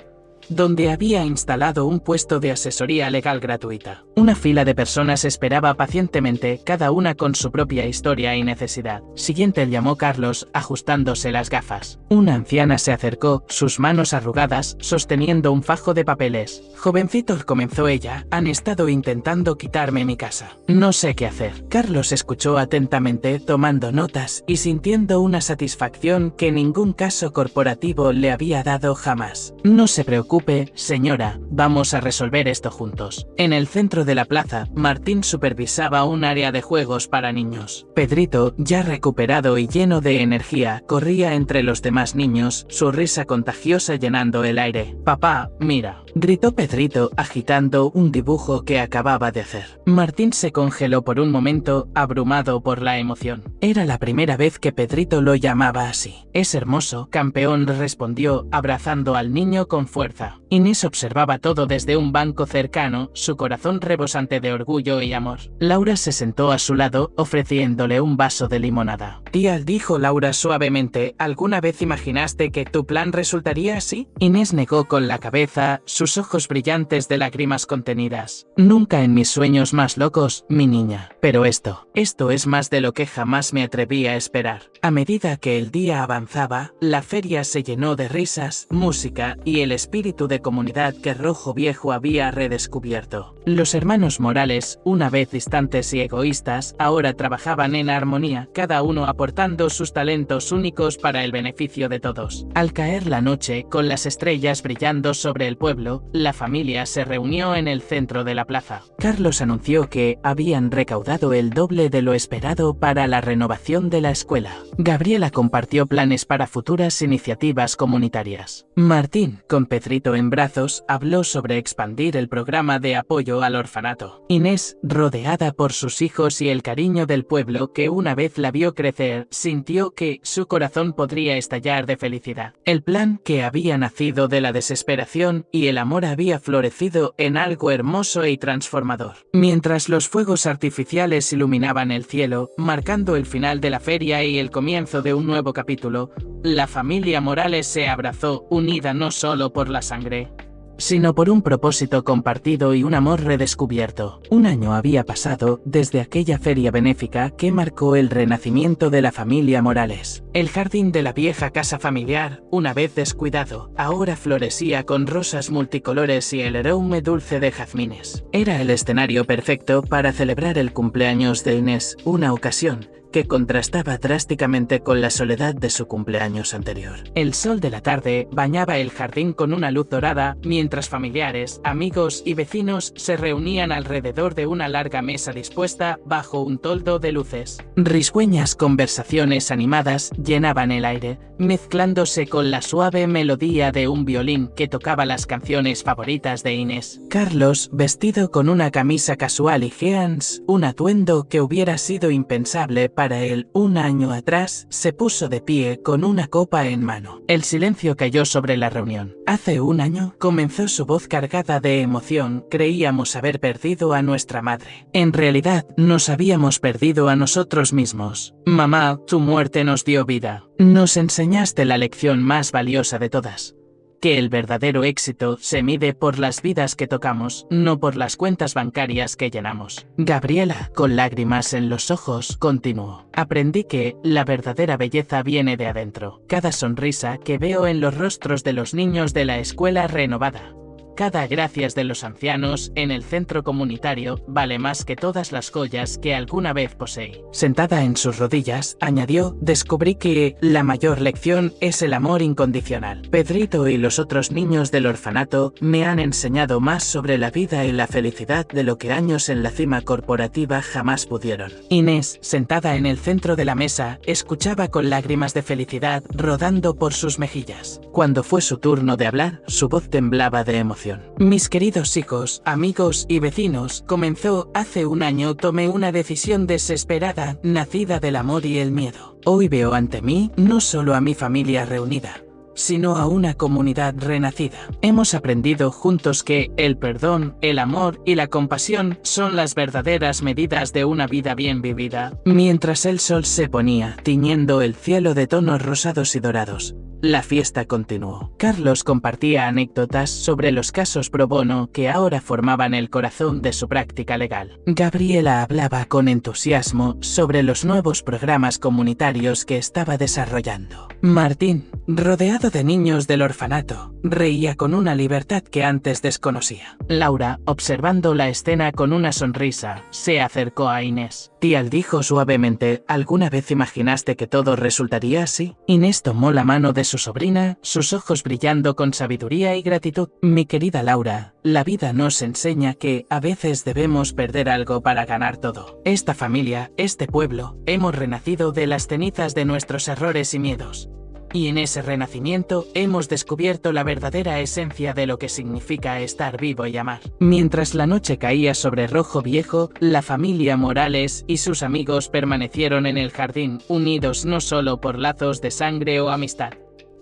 donde había instalado un puesto de asesoría legal gratuita. Una fila de personas esperaba pacientemente, cada una con su propia historia y necesidad. Siguiente llamó Carlos, ajustándose las gafas. Una anciana se acercó, sus manos arrugadas, sosteniendo un fajo de papeles. Jovencitos, comenzó ella, han estado intentando quitarme mi casa. No sé qué hacer. Carlos escuchó atentamente, tomando notas y sintiendo una satisfacción que ningún caso corporativo le había dado jamás. No se preocupe, señora, vamos a resolver esto juntos. En el centro de la plaza, Martín supervisaba un área de juegos para niños. Pedrito, ya recuperado y lleno de energía, corría entre los demás niños, su risa contagiosa llenando el aire. Papá, mira, gritó Pedrito, agitando un dibujo que acababa de hacer. Martín se congeló por un momento, abrumado por la emoción. Era la primera vez que Pedrito lo llamaba así. Es hermoso, campeón, respondió, abrazando al niño con fuerza. Inés observaba todo desde un banco cercano, su corazón rebosante de orgullo y amor. Laura se sentó a su lado, ofreciéndole un vaso de limonada. Tía, dijo Laura suavemente, ¿alguna vez imaginaste que tu plan resultaría así? Inés negó con la cabeza, sus ojos brillantes de lágrimas contenidas. Nunca en mis sueños más locos, mi niña. Pero esto es más de lo que jamás me atreví a esperar. A medida que el día avanzaba, la feria se llenó de risas, música y el espíritu de comunidad que Rojo Viejo había redescubierto. Los hermanos Morales, una vez distantes y egoístas, ahora trabajaban en armonía, cada uno aportando sus talentos únicos para el beneficio de todos. Al caer la noche, con las estrellas brillando sobre el pueblo, la familia se reunió en el centro de la plaza. Carlos anunció que habían recaudado el doble de lo esperado para la renovación de la escuela. Gabriela compartió planes para futuras iniciativas comunitarias. Martín, con Pedrito en brazos, habló sobre expandir el programa de apoyo al orfanato. Inés, rodeada por sus hijos y el cariño del pueblo que una vez la vio crecer, sintió que su corazón podría estallar de felicidad. El plan, que había nacido de la desesperación y el amor, había florecido en algo hermoso y transformador. Mientras los fuegos artificiales iluminaban el cielo, marcando el final de la feria y el comienzo de un nuevo capítulo, la familia Morales se abrazó, unida no solo por la sangre, sino por un propósito compartido y un amor redescubierto. Un año había pasado desde aquella feria benéfica que marcó el renacimiento de la familia Morales. El jardín de la vieja casa familiar, una vez descuidado, ahora florecía con rosas multicolores y el aroma dulce de jazmines. Era el escenario perfecto para celebrar el cumpleaños de Inés, una ocasión que contrastaba drásticamente con la soledad de su cumpleaños anterior. El sol de la tarde bañaba el jardín con una luz dorada, mientras familiares, amigos y vecinos se reunían alrededor de una larga mesa dispuesta bajo un toldo de luces. Risueñas conversaciones animadas llenaban el aire, mezclándose con la suave melodía de un violín que tocaba las canciones favoritas de Inés. Carlos, vestido con una camisa casual y jeans, un atuendo que hubiera sido impensable para él un año atrás, se puso de pie con una copa en mano. El silencio cayó sobre la reunión. Hace un año, comenzó su voz cargada de emoción, creíamos haber perdido a nuestra madre. En realidad, nos habíamos perdido a nosotros mismos. Mamá, tu muerte nos dio vida. Nos enseñaste la lección más valiosa de todas. Que el verdadero éxito se mide por las vidas que tocamos, no por las cuentas bancarias que llenamos. Gabriela, con lágrimas en los ojos, continuó. Aprendí que la verdadera belleza viene de adentro. Cada sonrisa que veo en los rostros de los niños de la escuela renovada. Cada gracias de los ancianos en el centro comunitario vale más que todas las joyas que alguna vez poseí. Sentada en sus rodillas, añadió, descubrí que la mayor lección es el amor incondicional. Pedrito y los otros niños del orfanato me han enseñado más sobre la vida y la felicidad de lo que años en la cima corporativa jamás pudieron. Inés, sentada en el centro de la mesa, escuchaba con lágrimas de felicidad rodando por sus mejillas. Cuando fue su turno de hablar, su voz temblaba de emoción. Mis queridos hijos, amigos y vecinos, comenzó hace un año tomé una decisión desesperada, nacida del amor y el miedo. Hoy veo ante mí no solo a mi familia reunida, sino a una comunidad renacida. Hemos aprendido juntos que el perdón, el amor y la compasión son las verdaderas medidas de una vida bien vivida. Mientras el sol se ponía, tiñendo el cielo de tonos rosados y dorados, la fiesta continuó. Carlos compartía anécdotas sobre los casos pro bono que ahora formaban el corazón de su práctica legal. Gabriela hablaba con entusiasmo sobre los nuevos programas comunitarios que estaba desarrollando. Martín, rodeado de niños del orfanato, reía con una libertad que antes desconocía. Laura, observando la escena con una sonrisa, se acercó a Inés. Tía, dijo suavemente, ¿alguna vez imaginaste que todo resultaría así? Inés tomó la mano de su sobrina, sus ojos brillando con sabiduría y gratitud. Mi querida Laura, la vida nos enseña que a veces debemos perder algo para ganar todo. Esta familia, este pueblo, hemos renacido de las cenizas de nuestros errores y miedos. Y en ese renacimiento hemos descubierto la verdadera esencia de lo que significa estar vivo y amar. Mientras la noche caía sobre Rojo Viejo, la familia Morales y sus amigos permanecieron en el jardín, unidos no solo por lazos de sangre o amistad,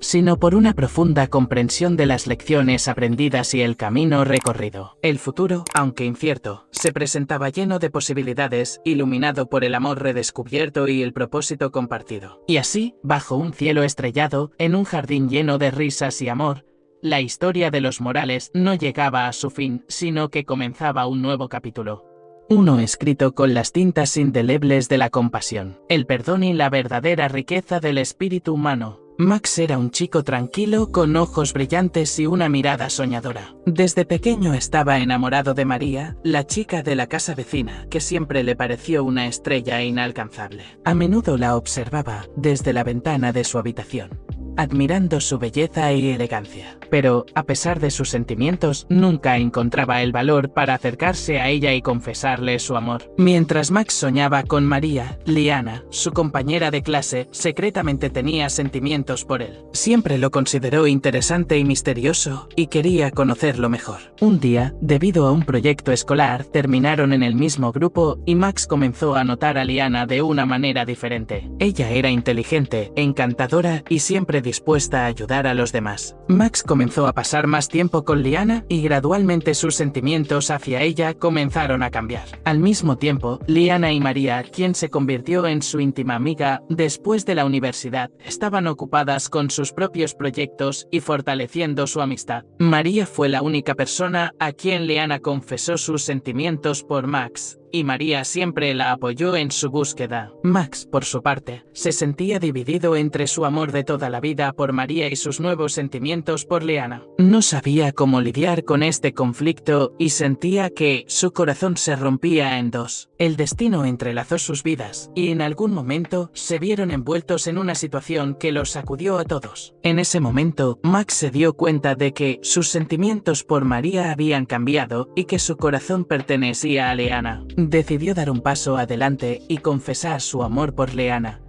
sino por una profunda comprensión de las lecciones aprendidas y el camino recorrido. El futuro, aunque incierto, se presentaba lleno de posibilidades, iluminado por el amor redescubierto y el propósito compartido. Y así, bajo un cielo estrellado, en un jardín lleno de risas y amor, la historia de los Morales no llegaba a su fin, sino que comenzaba un nuevo capítulo. Uno escrito con las tintas indelebles de la compasión, el perdón y la verdadera riqueza del espíritu humano. Max era un chico tranquilo, con ojos brillantes y una mirada soñadora. Desde pequeño estaba enamorado de María, la chica de la casa vecina, que siempre le pareció una estrella inalcanzable. A menudo la observaba desde la ventana de su habitación, admirando su belleza y elegancia. Pero, a pesar de sus sentimientos, nunca encontraba el valor para acercarse a ella y confesarle su amor. Mientras Max soñaba con María, Liana, su compañera de clase, secretamente tenía sentimientos por él. Siempre lo consideró interesante y misterioso, y quería conocerlo mejor. Un día, debido a un proyecto escolar, terminaron en el mismo grupo y Max comenzó a notar a Liana de una manera diferente. Ella era inteligente, encantadora y siempre dispuesta a ayudar a los demás. Max comenzó a pasar más tiempo con Liana y gradualmente sus sentimientos hacia ella comenzaron a cambiar. Al mismo tiempo, Liana y María, quien se convirtió en su íntima amiga después de la universidad, estaban ocupadas con sus propios proyectos y fortaleciendo su amistad. María fue la única persona a quien Liana confesó sus sentimientos por Max, y María siempre la apoyó en su búsqueda. Max, por su parte, se sentía dividido entre su amor de toda la vida por María y sus nuevos sentimientos por Liana. No sabía cómo lidiar con este conflicto y sentía que su corazón se rompía en dos. El destino entrelazó sus vidas y en algún momento se vieron envueltos en una situación que los sacudió a todos. En ese momento, Max se dio cuenta de que sus sentimientos por María habían cambiado y que su corazón pertenecía a Liana. Decidió dar un paso adelante y confesar su amor por Liana,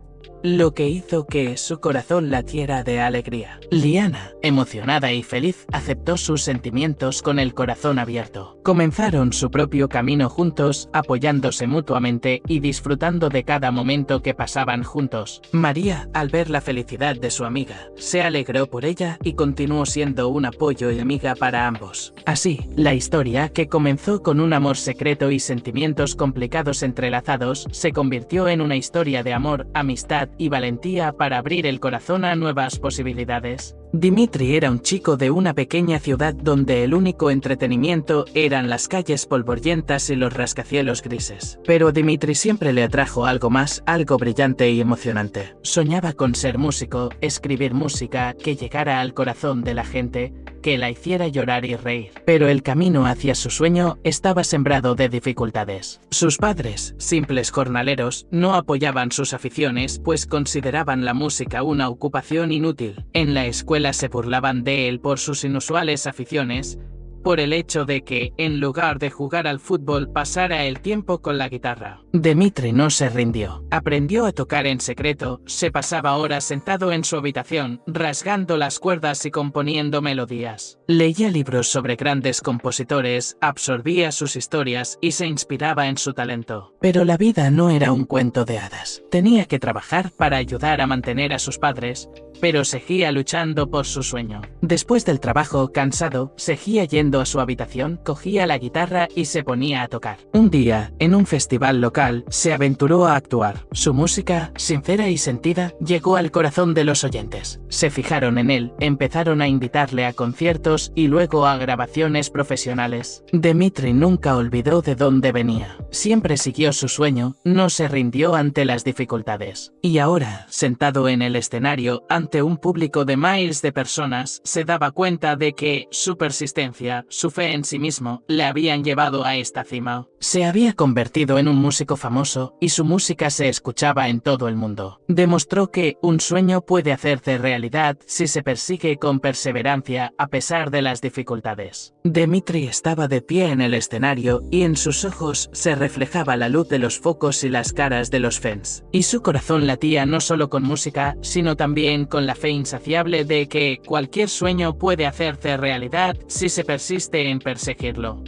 lo que hizo que su corazón latiera de alegría. Liana, emocionada y feliz, aceptó sus sentimientos con el corazón abierto. Comenzaron su propio camino juntos, apoyándose mutuamente y disfrutando de cada momento que pasaban juntos. María, al ver la felicidad de su amiga, se alegró por ella y continuó siendo un apoyo y amiga para ambos. Así, la historia, que comenzó con un amor secreto y sentimientos complicados entrelazados, se convirtió en una historia de amor, amistad y valentía para abrir el corazón a nuevas posibilidades. Dimitri era un chico de una pequeña ciudad donde el único entretenimiento eran las calles polvorientas y los rascacielos grises. Pero Dimitri siempre le atrajo algo más, algo brillante y emocionante. Soñaba con ser músico, escribir música que llegara al corazón de la gente, que la hiciera llorar y reír. Pero el camino hacia su sueño estaba sembrado de dificultades. Sus padres, simples jornaleros, no apoyaban sus aficiones, pues consideraban la música una ocupación inútil. En la escuela se burlaban de él por sus inusuales aficiones, por el hecho de que, en lugar de jugar al fútbol, pasara el tiempo con la guitarra. Dimitri no se rindió. Aprendió a tocar en secreto, se pasaba horas sentado en su habitación, rasgando las cuerdas y componiendo melodías. Leía libros sobre grandes compositores, absorbía sus historias y se inspiraba en su talento. Pero la vida no era un cuento de hadas. Tenía que trabajar para ayudar a mantener a sus padres, pero seguía luchando por su sueño. Después del trabajo, cansado, seguía yendo a su habitación, cogía la guitarra y se ponía a tocar. Un día, en un festival local, se aventuró a actuar. Su música, sincera y sentida, llegó al corazón de los oyentes. Se fijaron en él, empezaron a invitarle a conciertos y luego a grabaciones profesionales. Dimitri nunca olvidó de dónde venía. Siempre siguió su sueño, no se rindió ante las dificultades. Y ahora, sentado en el escenario, ante un público de miles de personas, se daba cuenta de que su persistencia, su fe en sí mismo, le habían llevado a esta cima. Se había convertido en un músico famoso y su música se escuchaba en todo el mundo. Demostró que un sueño puede hacerse realidad si se persigue con perseverancia a pesar de las dificultades. Dimitri estaba de pie en el escenario y en sus ojos se reflejaba la luz de los focos y las caras de los fans. Y su corazón latía no solo con música, sino también con la fe insaciable de que cualquier sueño puede hacerse realidad si se persiste en perseguirlo.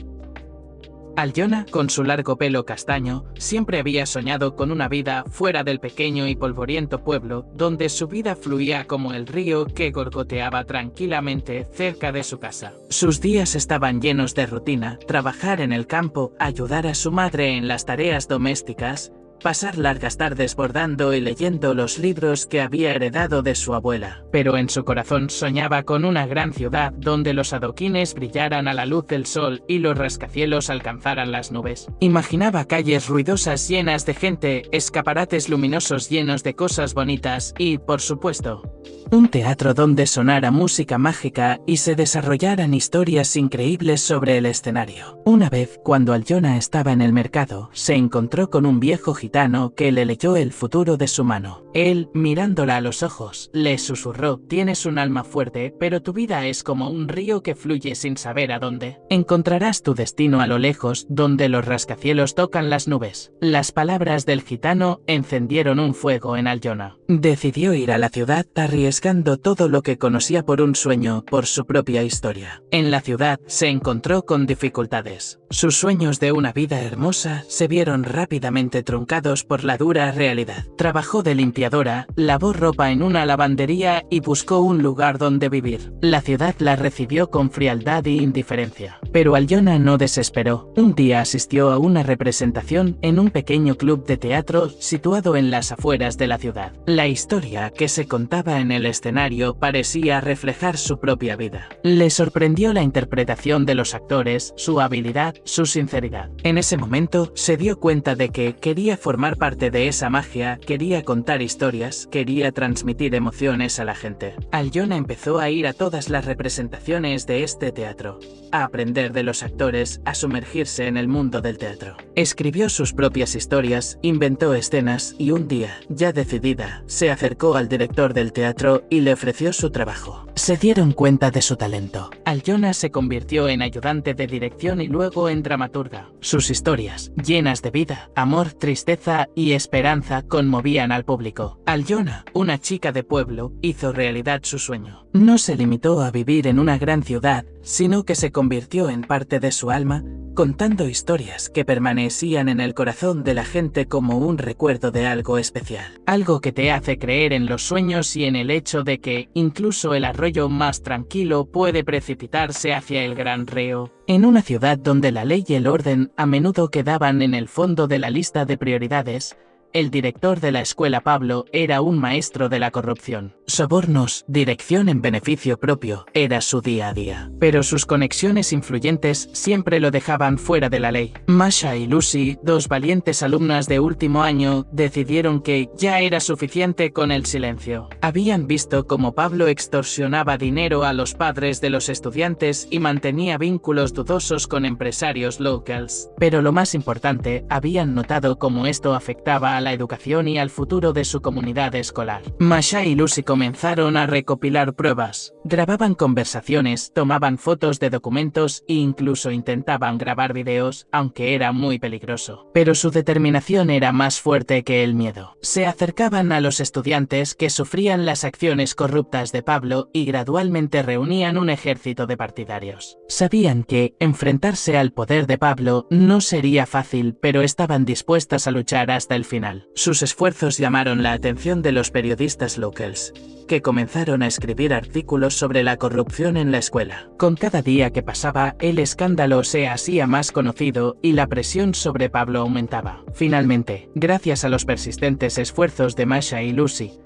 Aljona, con su largo pelo castaño, siempre había soñado con una vida fuera del pequeño y polvoriento pueblo, donde su vida fluía como el río que gorgoteaba tranquilamente cerca de su casa. Sus días estaban llenos de rutina: trabajar en el campo, ayudar a su madre en las tareas domésticas, pasar largas tardes bordando y leyendo los libros que había heredado de su abuela. Pero en su corazón soñaba con una gran ciudad donde los adoquines brillaran a la luz del sol y los rascacielos alcanzaran las nubes. Imaginaba calles ruidosas llenas de gente, escaparates luminosos llenos de cosas bonitas y, por supuesto, un teatro donde sonara música mágica y se desarrollaran historias increíbles sobre el escenario. Una vez, cuando Aljona estaba en el mercado, se encontró con un viejo gitano que le leyó el futuro de su mano. Él, mirándola a los ojos, le susurró: «Tienes un alma fuerte, pero tu vida es como un río que fluye sin saber a dónde. Encontrarás tu destino a lo lejos, donde los rascacielos tocan las nubes». Las palabras del gitano encendieron un fuego en Aljona. Decidió ir a la ciudad arriesgando todo lo que conocía por un sueño, por su propia historia. En la ciudad se encontró con dificultades. Sus sueños de una vida hermosa se vieron rápidamente truncados por la dura realidad. Trabajó de limpiadora, lavó ropa en una lavandería y buscó un lugar donde vivir. La ciudad la recibió con frialdad e indiferencia. Pero Aljona no desesperó. Un día asistió a una representación en un pequeño club de teatro situado en las afueras de la ciudad. La historia que se contaba en el escenario parecía reflejar su propia vida. Le sorprendió la interpretación de los actores, su habilidad su sinceridad. En ese momento se dio cuenta de que quería formar parte de esa magia, quería contar historias, quería transmitir emociones a la gente. Alyona empezó a ir a todas las representaciones de este teatro, a aprender de los actores, a sumergirse en el mundo del teatro. Escribió sus propias historias, inventó escenas y un día, ya decidida, se acercó al director del teatro y le ofreció su trabajo. Se dieron cuenta de su talento. Alyona se convirtió en ayudante de dirección y luego en dramaturga. Sus historias, llenas de vida, amor, tristeza y esperanza, conmovían al público. Alyona, una chica de pueblo, hizo realidad su sueño. No se limitó a vivir en una gran ciudad, sino que se convirtió en parte de su alma, contando historias que permanecían en el corazón de la gente como un recuerdo de algo especial. Algo que te hace creer en los sueños y en el hecho de que incluso el arroyo más tranquilo puede precipitarse hacia el gran río. En una ciudad donde la ley y el orden a menudo quedaban en el fondo de la lista de prioridades, el director de la escuela Pablo era un maestro de la corrupción. Sobornos, dirección en beneficio propio, era su día a día. Pero sus conexiones influyentes siempre lo dejaban fuera de la ley. Masha y Lucy, dos valientes alumnas de último año, decidieron que ya era suficiente con el silencio. Habían visto cómo Pablo extorsionaba dinero a los padres de los estudiantes y mantenía vínculos dudosos con empresarios locals. Pero lo más importante, habían notado cómo esto afectaba a la educación y al futuro de su comunidad escolar. Masha y Lucy comenzaron a recopilar pruebas. Grababan conversaciones, tomaban fotos de documentos e incluso intentaban grabar videos, aunque era muy peligroso. Pero su determinación era más fuerte que el miedo. Se acercaban a los estudiantes que sufrían las acciones corruptas de Pablo y gradualmente reunían un ejército de partidarios. Sabían que enfrentarse al poder de Pablo no sería fácil, pero estaban dispuestas a luchar hasta el final. Sus esfuerzos llamaron la atención de los periodistas locals, que comenzaron a escribir artículos sobre la corrupción en la escuela. Con cada día que pasaba, el escándalo se hacía más conocido y la presión sobre Pablo aumentaba. Finalmente, gracias a los persistentes esfuerzos de Masha y Lucy,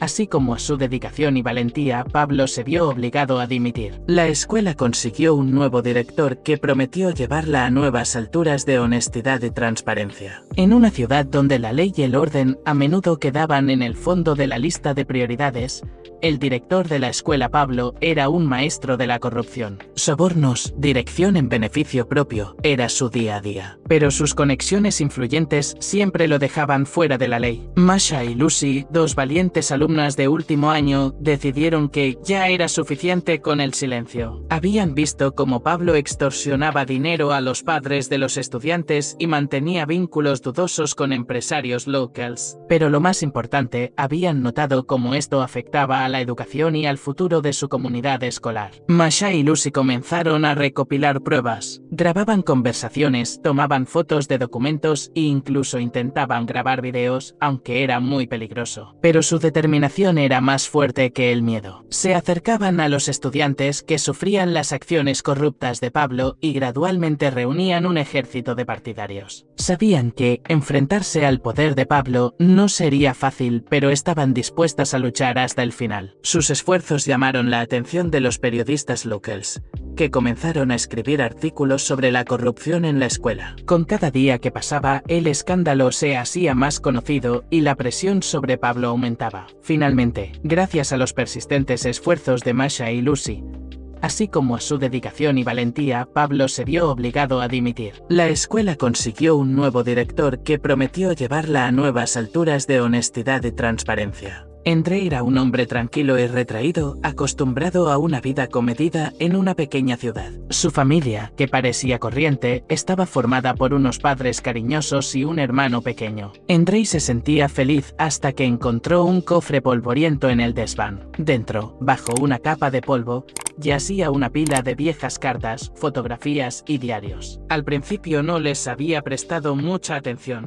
así como a su dedicación y valentía, Pablo se vio obligado a dimitir. La escuela consiguió un nuevo director que prometió llevarla a nuevas alturas de honestidad y transparencia. En una ciudad donde la ley y el orden a menudo quedaban en el fondo de la lista de prioridades, el director de la escuela Pablo era un maestro de la corrupción. Sobornos, dirección en beneficio propio, era su día a día. Pero sus conexiones influyentes siempre lo dejaban fuera de la ley. Masha y Lucy, dos valientes alumnas de último año, decidieron que ya era suficiente con el silencio. Habían visto cómo Pablo extorsionaba dinero a los padres de los estudiantes y mantenía vínculos dudosos con empresarios locals. Pero lo más importante, habían notado cómo esto afectaba a la educación y al futuro de su comunidad escolar. Masha y Lucy comenzaron a recopilar pruebas. Grababan conversaciones, tomaban fotos de documentos e incluso intentaban grabar videos, aunque era muy peligroso. Pero su determinación era más fuerte que el miedo. Se acercaban a los estudiantes que sufrían las acciones corruptas de Pablo y gradualmente reunían un ejército de partidarios. Sabían que enfrentarse al poder de Pablo no sería fácil, pero estaban dispuestas a luchar hasta el final. Sus esfuerzos llamaron la atención de los periodistas locals, que comenzaron a escribir artículos sobre la corrupción en la escuela. Con cada día que pasaba, el escándalo se hacía más conocido y la presión sobre Pablo aumentaba. Finalmente, gracias a los persistentes esfuerzos de Masha y Lucy, así como a su dedicación y valentía, Pablo se vio obligado a dimitir. La escuela consiguió un nuevo director que prometió llevarla a nuevas alturas de honestidad y transparencia. André era un hombre tranquilo y retraído, acostumbrado a una vida comedida en una pequeña ciudad. Su familia, que parecía corriente, estaba formada por unos padres cariñosos y un hermano pequeño. André se sentía feliz hasta que encontró un cofre polvoriento en el desván. Dentro, bajo una capa de polvo, yacía una pila de viejas cartas, fotografías y diarios. Al principio no les había prestado mucha atención,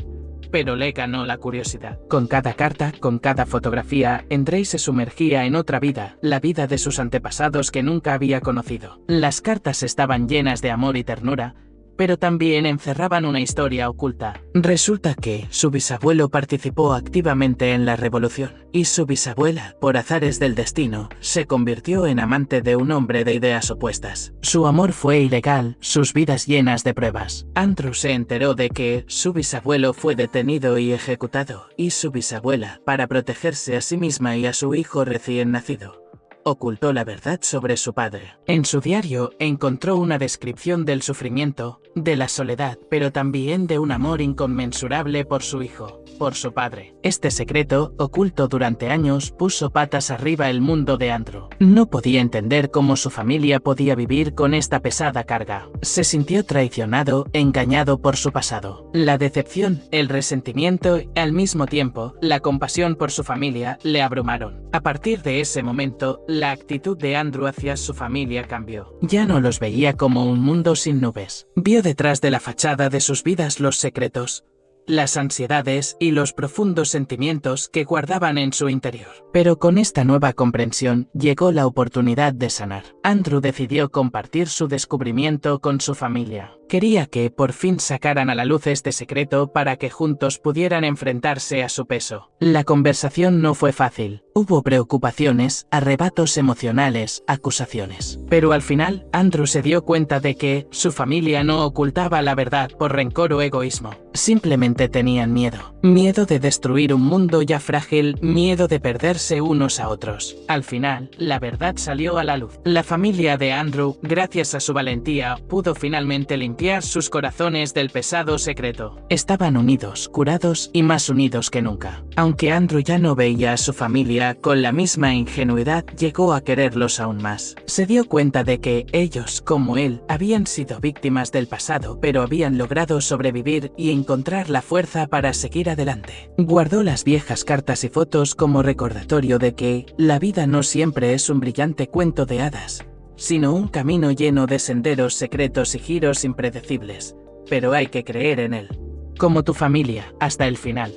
pero le ganó la curiosidad. Con cada carta, con cada fotografía, André se sumergía en otra vida, la vida de sus antepasados que nunca había conocido. Las cartas estaban llenas de amor y ternura, pero también encerraban una historia oculta. Resulta que su bisabuelo participó activamente en la revolución, y su bisabuela, por azares del destino, se convirtió en amante de un hombre de ideas opuestas. Su amor fue ilegal, sus vidas llenas de pruebas. Andrew se enteró de que su bisabuelo fue detenido y ejecutado, y su bisabuela, para protegerse a sí misma y a su hijo recién nacido, ocultó la verdad sobre su padre. En su diario encontró una descripción del sufrimiento, de la soledad, pero también de un amor inconmensurable por su hijo, por su padre. Este secreto, oculto durante años, puso patas arriba el mundo de Andrew. No podía entender cómo su familia podía vivir con esta pesada carga. Se sintió traicionado, engañado por su pasado. La decepción, el resentimiento y, al mismo tiempo, la compasión por su familia le abrumaron. A partir de ese momento, la actitud de Andrew hacia su familia cambió. Ya no los veía como un mundo sin nubes. Vio detrás de la fachada de sus vidas los secretos, las ansiedades y los profundos sentimientos que guardaban en su interior. Pero con esta nueva comprensión llegó la oportunidad de sanar. Andrew decidió compartir su descubrimiento con su familia. Quería que por fin sacaran a la luz este secreto para que juntos pudieran enfrentarse a su peso. La conversación no fue fácil. Hubo preocupaciones, arrebatos emocionales, acusaciones. Pero al final, Andrew se dio cuenta de que su familia no ocultaba la verdad por rencor o egoísmo. Simplemente tenían miedo. Miedo de destruir un mundo ya frágil, miedo de perderse unos a otros. Al final, la verdad salió a la luz. La familia de Andrew, gracias a su valentía, pudo finalmente limpiar sus corazones del pesado secreto. Estaban unidos, curados y más unidos que nunca. Aunque Andrew ya no veía a su familia con la misma ingenuidad, llegó a quererlos aún más. Se dio cuenta de que ellos, como él, habían sido víctimas del pasado, pero habían logrado sobrevivir y encontrar la fuerza para seguir adelante. Guardó las viejas cartas y fotos como recordatorio de que la vida no siempre es un brillante cuento de hadas, sino un camino lleno de senderos secretos y giros impredecibles, pero hay que creer en él. Como tu familia, hasta el final.